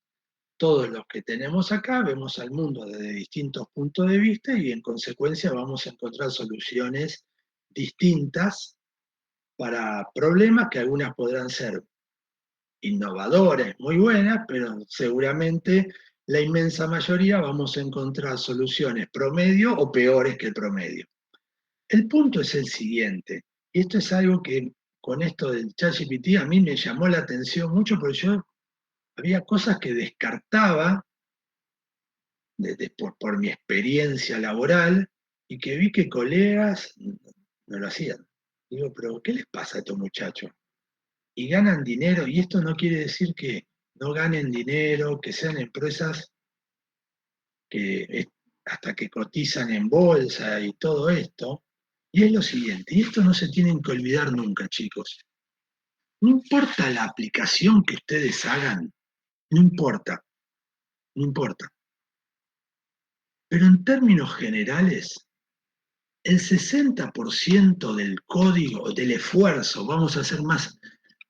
todos los que tenemos acá vemos al mundo desde distintos puntos de vista y en consecuencia vamos a encontrar soluciones distintas para problemas que algunas podrán ser innovadoras, muy buenas, pero seguramente la inmensa mayoría vamos a encontrar soluciones promedio o peores que el promedio. El punto es el siguiente, y esto es algo que con esto del ChatGPT a mí me llamó la atención mucho porque yo había cosas que descartaba por mi experiencia laboral y que vi que colegas no lo hacían. Digo, pero ¿qué les pasa a estos muchachos? Y ganan dinero, y esto no quiere decir que no ganen dinero, que sean empresas que hasta que cotizan en bolsa y todo esto. Y es lo siguiente, y esto no se tienen que olvidar nunca, chicos. No importa la aplicación que ustedes hagan, no importa, no importa. Pero en términos generales, el 60% del código, del esfuerzo, vamos a ser más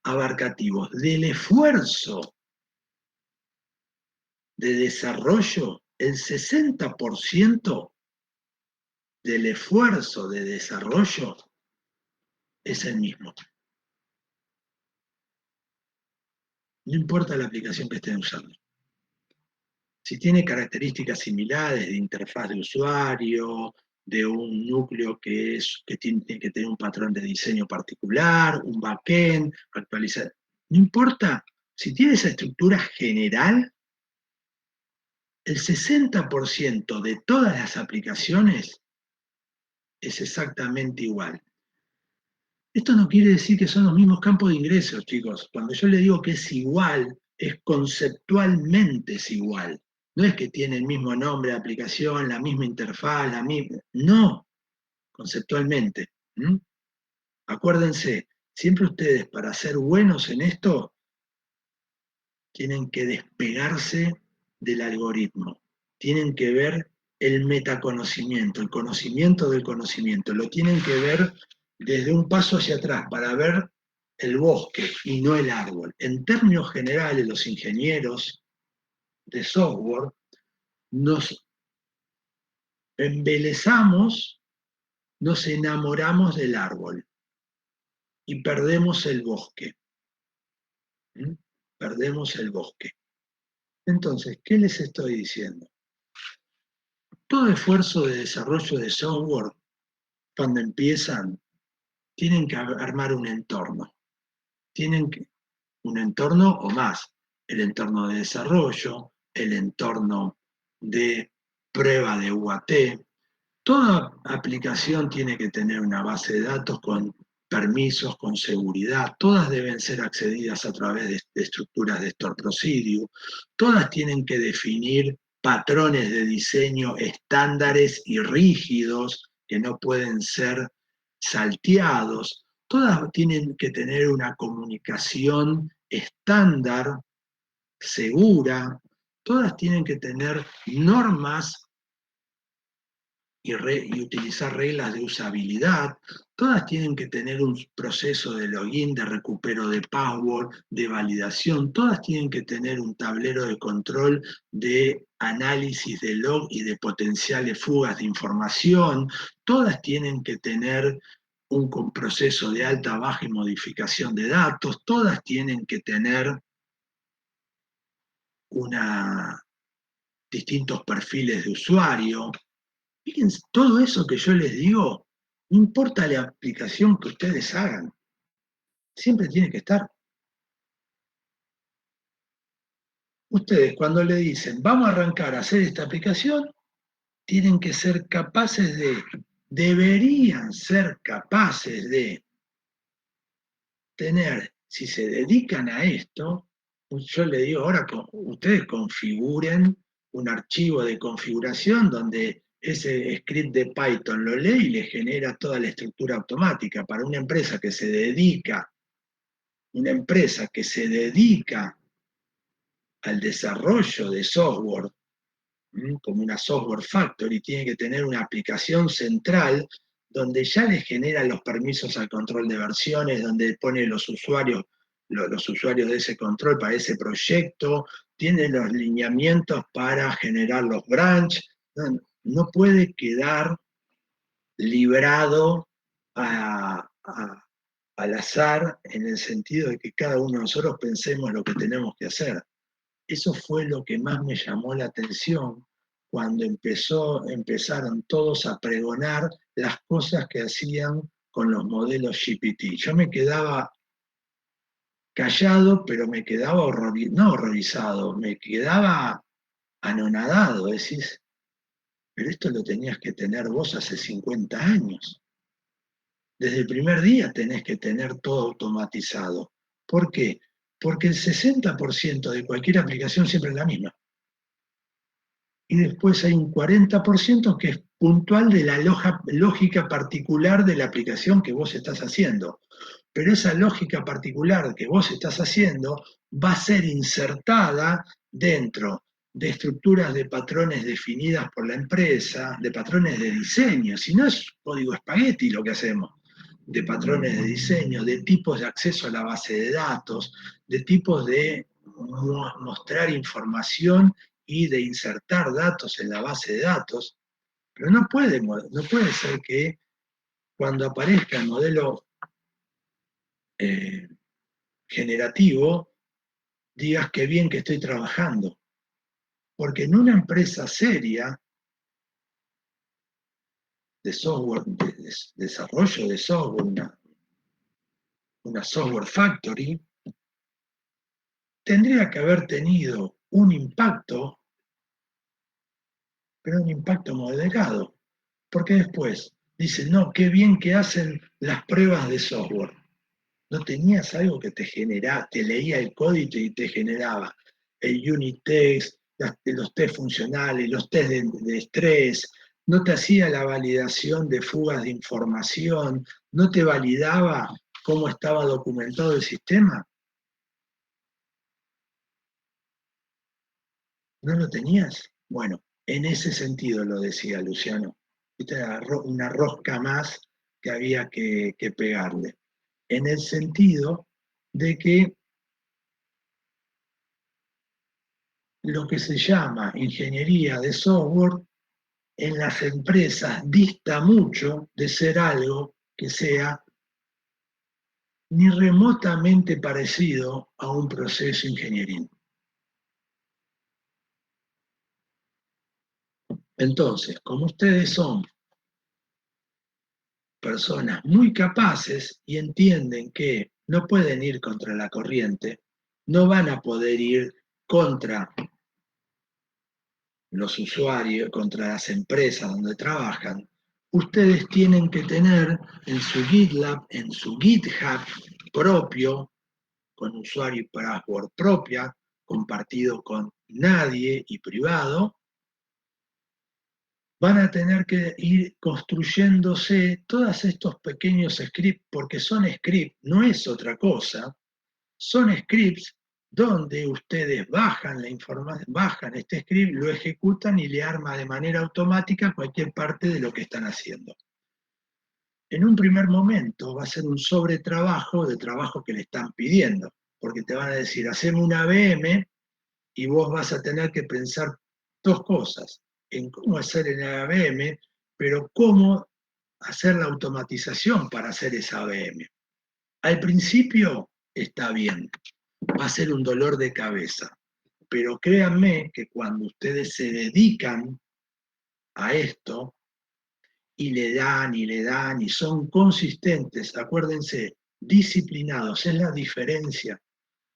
abarcativos, del esfuerzo de desarrollo, el 60% del esfuerzo de desarrollo es el mismo. No importa la aplicación que estén usando. Si tiene características similares de interfaz de usuario, de un núcleo que tiene que tener un patrón de diseño particular, un backend, actualizar. No importa, si tiene esa estructura general, el 60% de todas las aplicaciones es exactamente igual. Esto no quiere decir que son los mismos campos de ingresos, chicos. Cuando yo le digo que es igual, es conceptualmente es igual. No es que tiene el mismo nombre de aplicación, la misma interfaz, la misma. No, conceptualmente. ¿Mm? Acuérdense, siempre ustedes para ser buenos en esto tienen que despegarse del algoritmo. Tienen que ver el metaconocimiento, el conocimiento del conocimiento. Lo tienen que ver desde un paso hacia atrás para ver el bosque y no el árbol. En términos generales, los ingenieros de software nos embelezamos, nos enamoramos del árbol y perdemos el bosque. ¿Mm? Perdemos el bosque. Entonces, ¿qué les estoy diciendo? Todo esfuerzo de desarrollo de software, cuando empiezan, tienen que armar un entorno. Tienen que, un entorno o más. El entorno de desarrollo, el entorno de prueba de UAT. Toda aplicación tiene que tener una base de datos con permisos, con seguridad. Todas deben ser accedidas a través de estructuras de store procedure. Todas tienen que definir patrones de diseño estándares y rígidos que no pueden ser salteados. Todas tienen que tener una comunicación estándar, segura. Todas tienen que tener normas y utilizar reglas de usabilidad. Todas tienen que tener un proceso de login, de recupero de password, de validación. Todas tienen que tener un tablero de control de análisis de log y de potenciales fugas de información. Todas tienen que tener un proceso de alta, baja y modificación de datos. Todas tienen que tener distintos perfiles de usuario. Fíjense, todo eso que yo les digo, no importa la aplicación que ustedes hagan, siempre tiene que estar. Ustedes cuando le dicen, vamos a arrancar a hacer esta aplicación, tienen que ser capaces deberían ser capaces de tener, si se dedican a esto, yo le digo ahora, ustedes configuren un archivo de configuración donde ese script de Python lo lee y le genera toda la estructura automática. Para una empresa que se dedica al desarrollo de software, como una software factory, tiene que tener una aplicación central donde ya le genera los permisos al control de versiones, donde pone los usuarios de ese control para ese proyecto, tiene los lineamientos para generar los branch. No puede quedar librado al azar en el sentido de que cada uno de nosotros pensemos lo que tenemos que hacer. Eso fue lo que más me llamó la atención cuando empezaron todos a pregonar las cosas que hacían con los modelos GPT. Yo me quedaba callado, pero me quedaba no horrorizado, me quedaba anonadado. Decís, pero esto lo tenías que tener vos hace 50 años. Desde el primer día tenés que tener todo automatizado. ¿Por qué? Porque el 60% de cualquier aplicación siempre es la misma. Y después hay un 40% que es puntual de la lógica particular de la aplicación que vos estás haciendo. Pero esa lógica particular que vos estás haciendo va a ser insertada dentro de estructuras de patrones definidas por la empresa, de patrones de diseño. Si no es código espagueti lo que hacemos, de patrones de diseño, de tipos de acceso a la base de datos, de tipos de mostrar información y de insertar datos en la base de datos. Pero no puede ser que cuando aparezca el modelo generativo digas que bien que estoy trabajando. Porque en una empresa seria de software, de desarrollo de software, una software factory, tendría que haber tenido un impacto, pero un impacto moderado. Porque después dicen, no, qué bien que hacen las pruebas de software. ¿No tenías algo que te leía el código y te generaba el unit test, los test funcionales, los test de estrés? ¿No te hacía la validación de fugas de información? ¿No te validaba cómo estaba documentado el sistema? ¿No lo tenías? Bueno, en ese sentido lo decía Luciano. Esta era una rosca más que había que pegarle, en el sentido de que lo que se llama ingeniería de software en las empresas dista mucho de ser algo que sea ni remotamente parecido a un proceso ingenieril. Entonces, como ustedes son personas muy capaces y entienden que no pueden ir contra la corriente, no van a poder ir contra los usuarios, contra las empresas donde trabajan, ustedes tienen que tener en su GitLab, en su GitHub propio, con usuario y password propia, compartido con nadie y privado, van a tener que ir construyéndose todos estos pequeños scripts, porque son scripts, no es otra cosa, son scripts donde ustedes bajan la información, bajan este script, lo ejecutan y le arma de manera automática cualquier parte de lo que están haciendo. En un primer momento va a ser un sobretrabajo de trabajo que le están pidiendo, porque te van a decir, haceme una VM y vos vas a tener que pensar dos cosas, en cómo hacer el VM, pero cómo hacer la automatización para hacer esa VM. Al principio está bien, va a ser un dolor de cabeza, pero créanme que cuando ustedes se dedican a esto y le dan y son consistentes, acuérdense, disciplinados, es la diferencia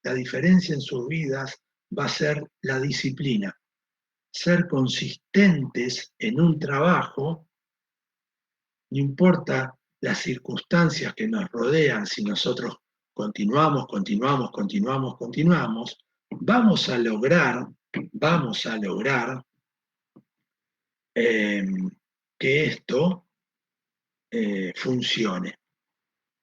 en sus vidas va a ser la disciplina, ser consistentes en un trabajo, no importa las circunstancias que nos rodean, si nosotros continuamos, vamos a lograr que esto funcione.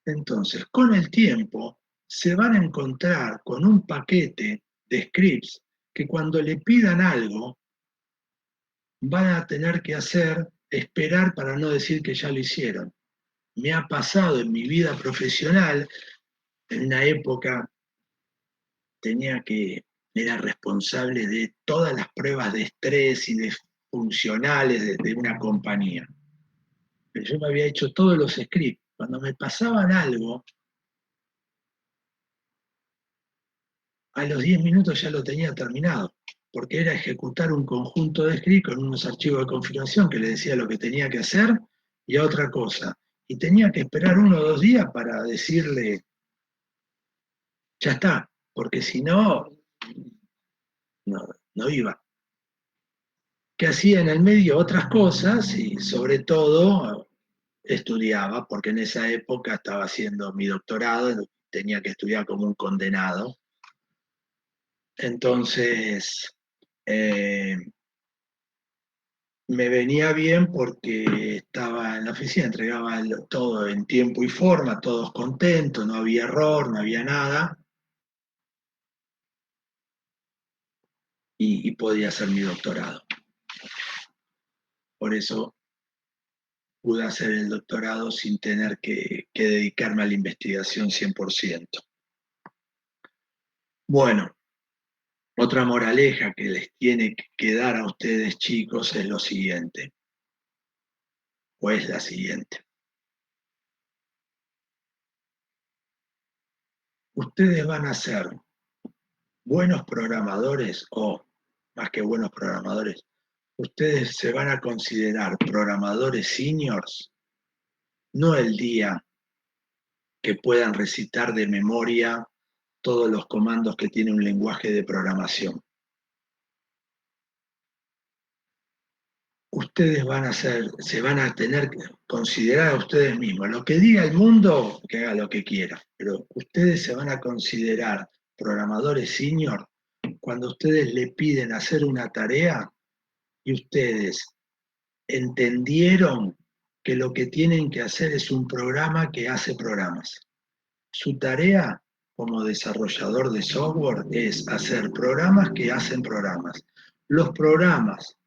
Entonces, con el tiempo, se van a encontrar con un paquete de scripts que cuando le pidan algo, van a tener que esperar para no decir que ya lo hicieron. Me ha pasado en mi vida profesional, en una época era responsable de todas las pruebas de estrés y de funcionales de una compañía. Pero yo me había hecho todos los scripts. Cuando me pasaban algo, a los 10 minutos ya lo tenía terminado, porque era ejecutar un conjunto de scripts con unos archivos de configuración que le decía lo que tenía que hacer y a otra cosa. Y tenía que esperar 1 o 2 días para decirle, ya está, porque si no, no iba. Que hacía en el medio otras cosas y sobre todo estudiaba, porque en esa época estaba haciendo mi doctorado, tenía que estudiar como un condenado. Entonces, me venía bien porque estaba en la oficina, entregaba todo en tiempo y forma, todos contentos, no había error, no había nada, y podía hacer mi doctorado. Por eso pude hacer el doctorado sin tener que dedicarme a la investigación 100%. Bueno, otra moraleja que les tiene que dar a ustedes, chicos, es lo siguiente, o es la siguiente. Ustedes van a ser buenos programadores, o más que buenos programadores, ustedes se van a considerar programadores seniors, no el día que puedan recitar de memoria todos los comandos que tiene un lenguaje de programación. Ustedes se van a tener que considerar a ustedes mismos. Lo que diga el mundo, que haga lo que quiera, pero ustedes se van a considerar programadores senior cuando ustedes le piden hacer una tarea y ustedes entendieron que lo que tienen que hacer es un programa que hace programas. Su tarea como desarrollador de software es hacer programas que hacen programas. Los programas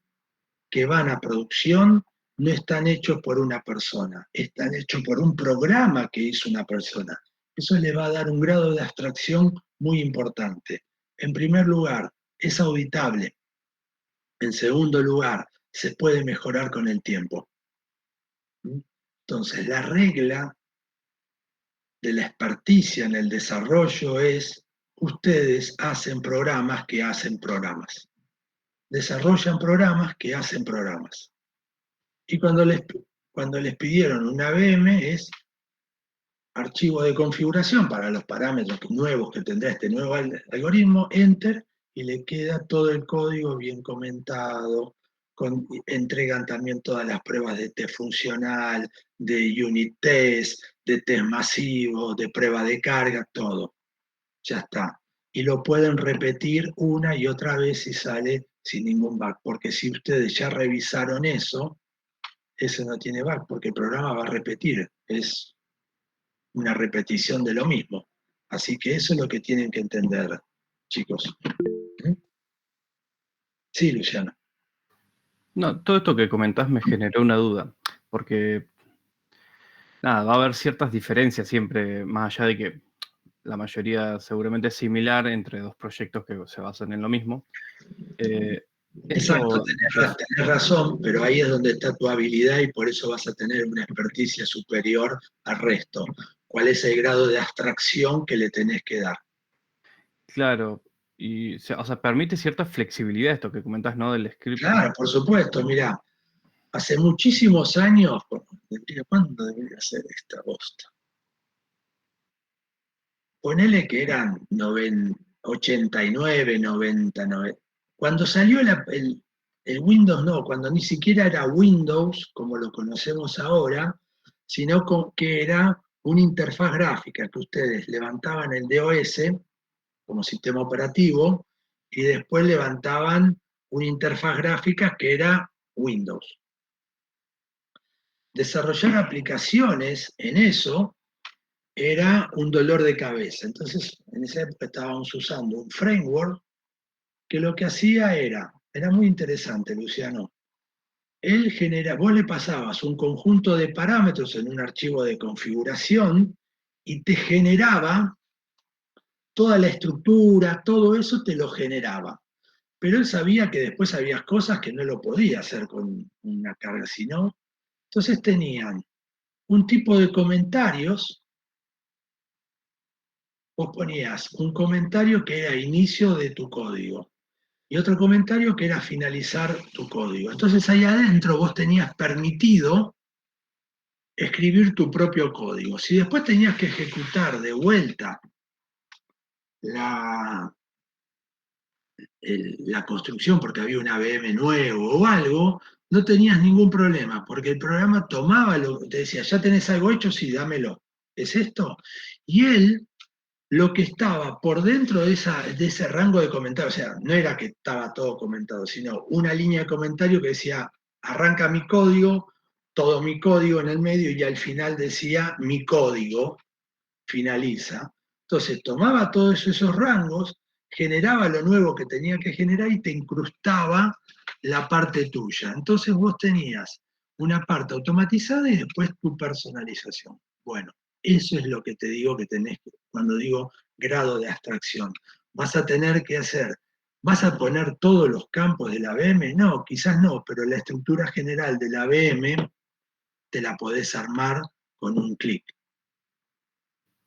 que van a producción no están hechos por una persona, están hechos por un programa que hizo una persona. Eso le va a dar un grado de abstracción muy importante. En primer lugar, es auditable. En segundo lugar, se puede mejorar con el tiempo. Entonces, la regla de la experticia en el desarrollo es: ustedes hacen programas que hacen programas. Desarrollan programas que hacen programas. Y cuando les pidieron una VM es archivo de configuración para los parámetros nuevos que tendrá este nuevo algoritmo, enter, y le queda todo el código bien comentado, entregan también todas las pruebas de test funcional, de unit test, de test masivo, de prueba de carga, todo. Ya está. Y lo pueden repetir una y otra vez si sale sin ningún bug, porque si ustedes ya revisaron eso no tiene bug, porque el programa va a repetir, es una repetición de lo mismo. Así que eso es lo que tienen que entender, chicos. Sí, Luciano. No, todo esto que comentás me generó una duda, porque nada, va a haber ciertas diferencias siempre, más allá de que la mayoría seguramente es similar entre dos proyectos que se basan en lo mismo. Exacto, Esto, tenés razón, pero ahí es donde está tu habilidad y por eso vas a tener una experticia superior al resto. ¿Cuál es el grado de abstracción que le tenés que dar? claro, y o sea, permite cierta flexibilidad esto que comentás, ¿no? Del script. Claro, por supuesto, mirá, hace muchísimos años, ¿cuándo debería ser esta bosta? Ponele que eran 89, 99. Cuando salió el Windows, no, cuando ni siquiera era Windows como lo conocemos ahora, sino que era una interfaz gráfica que ustedes levantaban el DOS como sistema operativo y después levantaban una interfaz gráfica que era Windows. Desarrollar aplicaciones en eso era un dolor de cabeza. Entonces, en esa época estábamos usando un framework que lo que hacía era muy interesante, Luciano. Vos le pasabas un conjunto de parámetros en un archivo de configuración y te generaba toda la estructura, todo eso te lo generaba. Pero él sabía que después había cosas que no lo podía hacer con una carga, sino. Entonces tenían un tipo de comentarios. Vos ponías un comentario que era inicio de tu código y otro comentario que era finalizar tu código. Entonces ahí adentro vos tenías permitido escribir tu propio código. Si después tenías que ejecutar de vuelta la, la construcción porque había un ABM nuevo o algo, no tenías ningún problema, porque el programa tomaba te decía, ¿ya tenés algo hecho? Sí, dámelo. ¿Es esto? Y él lo que estaba por dentro de ese rango de comentarios, o sea, no era que estaba todo comentado, sino una línea de comentario que decía, arranca mi código, todo mi código en el medio y al final decía, mi código finaliza. Entonces tomaba todos esos rangos, generaba lo nuevo que tenía que generar y te incrustaba la parte tuya. Entonces vos tenías una parte automatizada y después tu personalización. Bueno, eso es lo que te digo que tenés cuando digo grado de abstracción. Vas a tener que hacer, ¿vas a poner todos los campos de la VM? No, quizás no, pero la estructura general de la VM te la podés armar con un clic.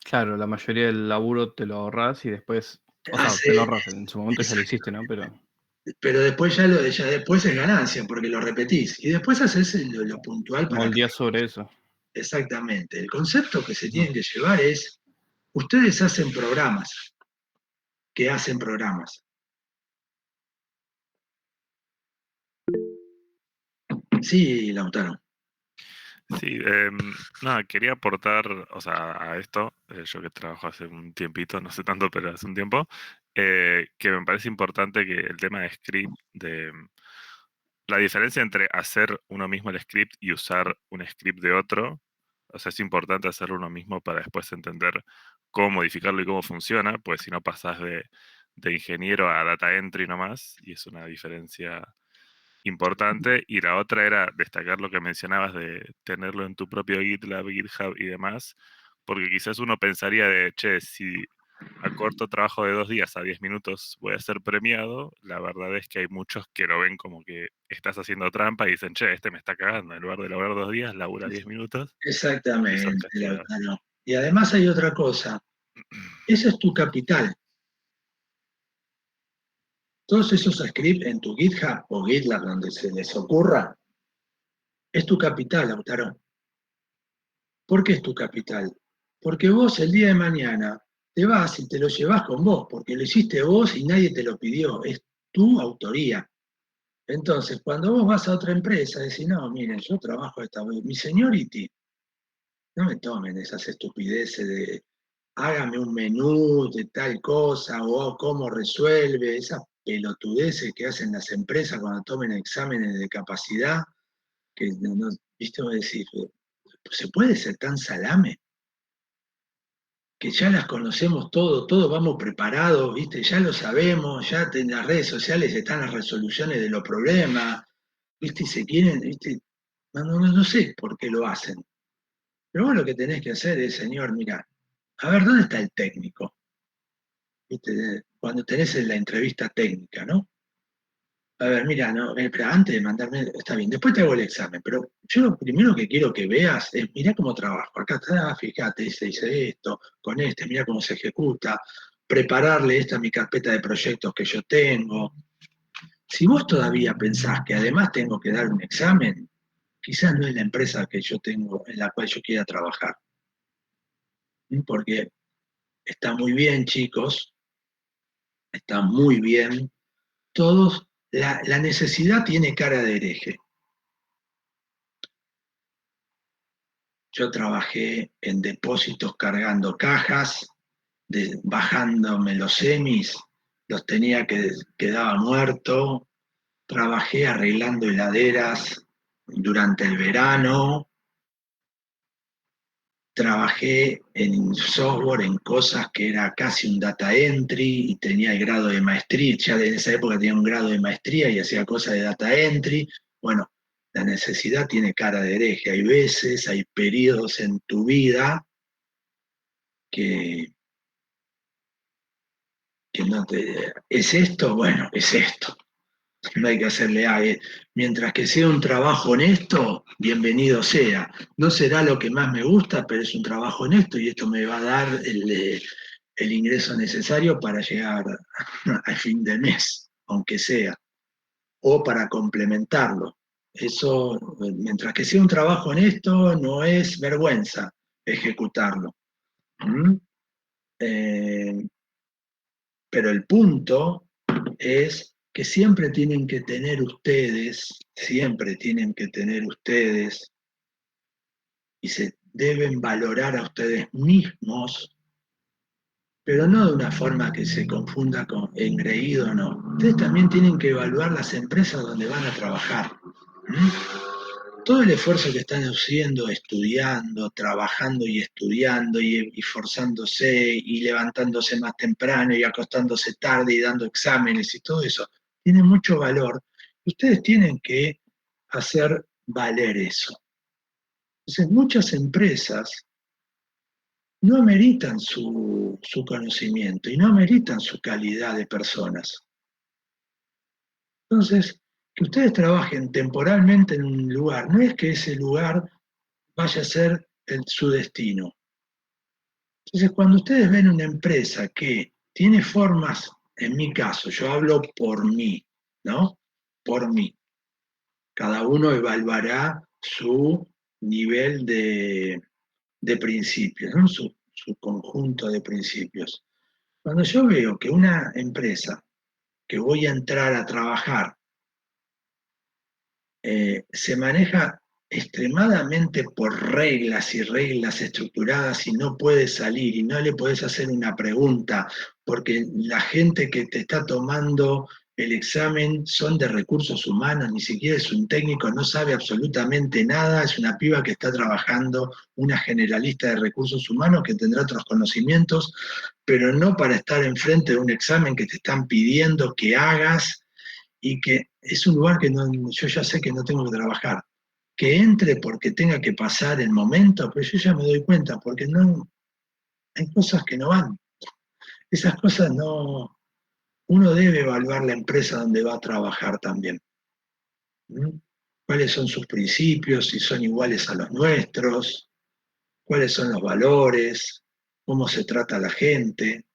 Claro, la mayoría del laburo te lo ahorras y después, o sea, te lo Hace, ahorras, en su momento ya lo hiciste, ¿no? pero después ya después es ganancia, porque lo repetís. Y después haces lo puntual para Moldear sobre eso. exactamente. El concepto que se tienen que llevar es, ustedes hacen programas, que hacen programas. Sí, Lautaro. Sí, nada, quería aportar, o sea, a esto, yo que trabajo hace un tiempito, no sé tanto, pero hace un tiempo, que me parece importante que el tema de script, la diferencia entre hacer uno mismo el script y usar un script de otro, o sea, es importante hacerlo uno mismo para después entender cómo modificarlo y cómo funciona, pues si no pasas de ingeniero a data entry nomás, y es una diferencia importante, y la otra era destacar lo que mencionabas de tenerlo en tu propio GitLab, GitHub y demás, porque quizás uno pensaría de, che, si a corto trabajo de 2 días a 10 minutos voy a ser premiado, la verdad es que hay muchos que lo ven como que estás haciendo trampa y dicen, che, este me está cagando, en lugar de lograr 2 días, labura 10 minutos y sos Exactamente, castigado. Lautaro. Y además hay otra cosa. Eso es tu capital. Todos esos scripts en tu GitHub o GitLab, donde se les ocurra, es tu capital, Lautaro. ¿Por qué es tu capital? Porque vos el día de mañana te vas y te lo llevas con vos, porque lo hiciste vos y nadie te lo pidió, es tu autoría. Entonces, cuando vos vas a otra empresa, decís, no, miren, yo trabajo esta vez, mi seniority, no me tomen esas estupideces de hágame un menú de tal cosa o cómo resuelve, esas pelotudeces que hacen las empresas cuando tomen exámenes de capacidad, que no, viste, vos decís, ¿se puede ser tan salame? Que ya las conocemos todos vamos preparados, ¿viste? Ya lo sabemos, ya en las redes sociales están las resoluciones de los problemas, ¿viste? Y se quieren, ¿viste? No sé por qué lo hacen. Pero vos lo que tenés que hacer es, señor, mira, a ver, ¿dónde está el técnico? ¿Viste? Cuando tenés la entrevista técnica, ¿no? A ver, mira, no, espera, antes de mandarme, está bien, después te hago el examen, pero yo lo primero que quiero que veas es, mira cómo trabajo, acá está, fíjate, se dice esto, con este, mira cómo se ejecuta, prepararle esta a mi carpeta de proyectos que yo tengo. Si vos todavía pensás que además tengo que dar un examen, quizás no es la empresa que yo tengo, en la cual yo quiera trabajar. Porque está muy bien, chicos, está muy bien, todos, la necesidad tiene cara de hereje. Yo trabajé en depósitos cargando cajas, bajándome los semis, los tenía que quedaba muerto. Trabajé arreglando heladeras durante el verano. Trabajé en software, en cosas que era casi un data entry y tenía el grado de maestría. Ya en esa época tenía un grado de maestría y hacía cosas de data entry. Bueno, la necesidad tiene cara de hereje. Hay veces, hay periodos en tu vida que no te... ¿Es esto? Bueno, es esto. No hay que hacerle a... Mientras que sea un trabajo honesto, bienvenido sea. No será lo que más me gusta, pero es un trabajo honesto y esto me va a dar el ingreso necesario para llegar al fin de mes, aunque sea, o para complementarlo. Eso, mientras que sea un trabajo honesto, no es vergüenza ejecutarlo. ¿Mm? Pero el punto es que siempre tienen que tener ustedes, y se deben valorar a ustedes mismos, pero no de una forma que se confunda con engreído, no. Ustedes también tienen que evaluar las empresas donde van a trabajar. Todo el esfuerzo que están haciendo, estudiando, trabajando y estudiando y forzándose y levantándose más temprano y acostándose tarde y dando exámenes y todo eso, tiene mucho valor. Ustedes tienen que hacer valer eso. Entonces, muchas empresas no ameritan su conocimiento y no ameritan su calidad de personas. Entonces, que ustedes trabajen temporalmente en un lugar, no es que ese lugar vaya a ser su destino. Entonces, cuando ustedes ven una empresa que tiene formas, en mi caso, yo hablo por mí, ¿no? Por mí. Cada uno evaluará su nivel de principios, ¿no? Su conjunto de principios. Cuando yo veo que una empresa que voy a entrar a trabajar se maneja extremadamente por reglas y reglas estructuradas y no puedes salir y no le podés hacer una pregunta porque la gente que te está tomando el examen son de recursos humanos, ni siquiera es un técnico, no sabe absolutamente nada, es una piba que está trabajando, una generalista de recursos humanos que tendrá otros conocimientos, pero no para estar enfrente de un examen que te están pidiendo que hagas y que es un lugar que yo ya sé que no tengo que trabajar. Que entre porque tenga que pasar el momento, pero yo ya me doy cuenta, porque no, hay cosas que no van. Esas cosas no, uno debe evaluar la empresa donde va a trabajar también. ¿Mm? ¿Cuáles son sus principios? Si son iguales a los nuestros, cuáles son los valores, cómo se trata a la gente.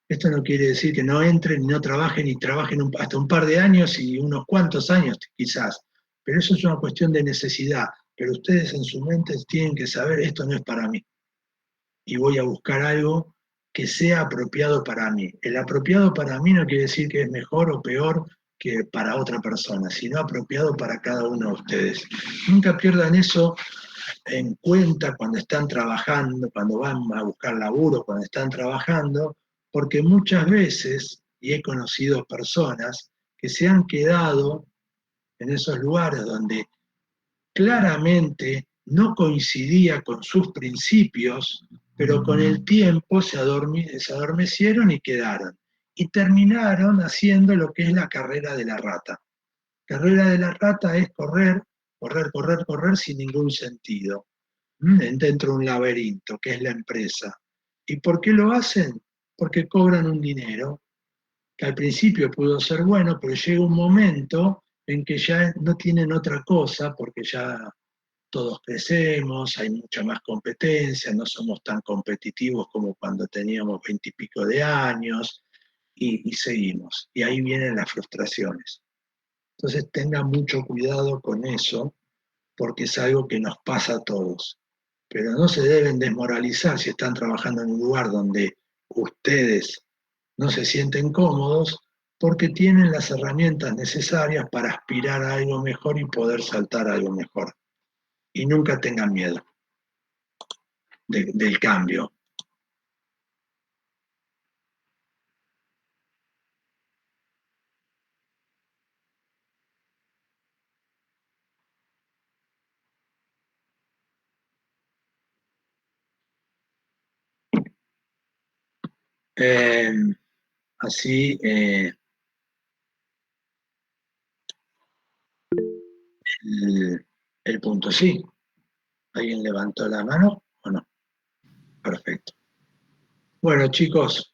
Esto no quiere decir que no entren y no trabajen y trabajen hasta un par de años y unos cuantos años quizás, pero eso es una cuestión de necesidad. Pero ustedes en su mente tienen que saber, esto no es para mí y voy a buscar algo que sea apropiado para mí. El apropiado para mí no quiere decir que es mejor o peor que para otra persona, sino apropiado para cada uno de ustedes. Nunca pierdan eso en cuenta cuando están trabajando, cuando van a buscar laburo, cuando están trabajando, porque muchas veces, y he conocido personas que se han quedado en esos lugares donde claramente no coincidía con sus principios, pero con el tiempo se adormecieron y quedaron. Y terminaron haciendo lo que es la carrera de la rata. Carrera de la rata es correr, correr, correr, correr sin ningún sentido, dentro de un laberinto, que es la empresa. ¿Y por qué lo hacen? Porque cobran un dinero que al principio pudo ser bueno, pero llega un momento en que ya no tienen otra cosa, porque ya todos crecemos, hay mucha más competencia, no somos tan competitivos como cuando teníamos 20 y pico de años, y seguimos. Y ahí vienen las frustraciones. Entonces tengan mucho cuidado con eso, porque es algo que nos pasa a todos. Pero no se deben desmoralizar si están trabajando en un lugar donde ustedes no se sienten cómodos, porque tienen las herramientas necesarias para aspirar a algo mejor y poder saltar a algo mejor. Y nunca tengan miedo del cambio. Así, el punto, sí. ¿Alguien levantó la mano o no? Perfecto. Bueno, chicos,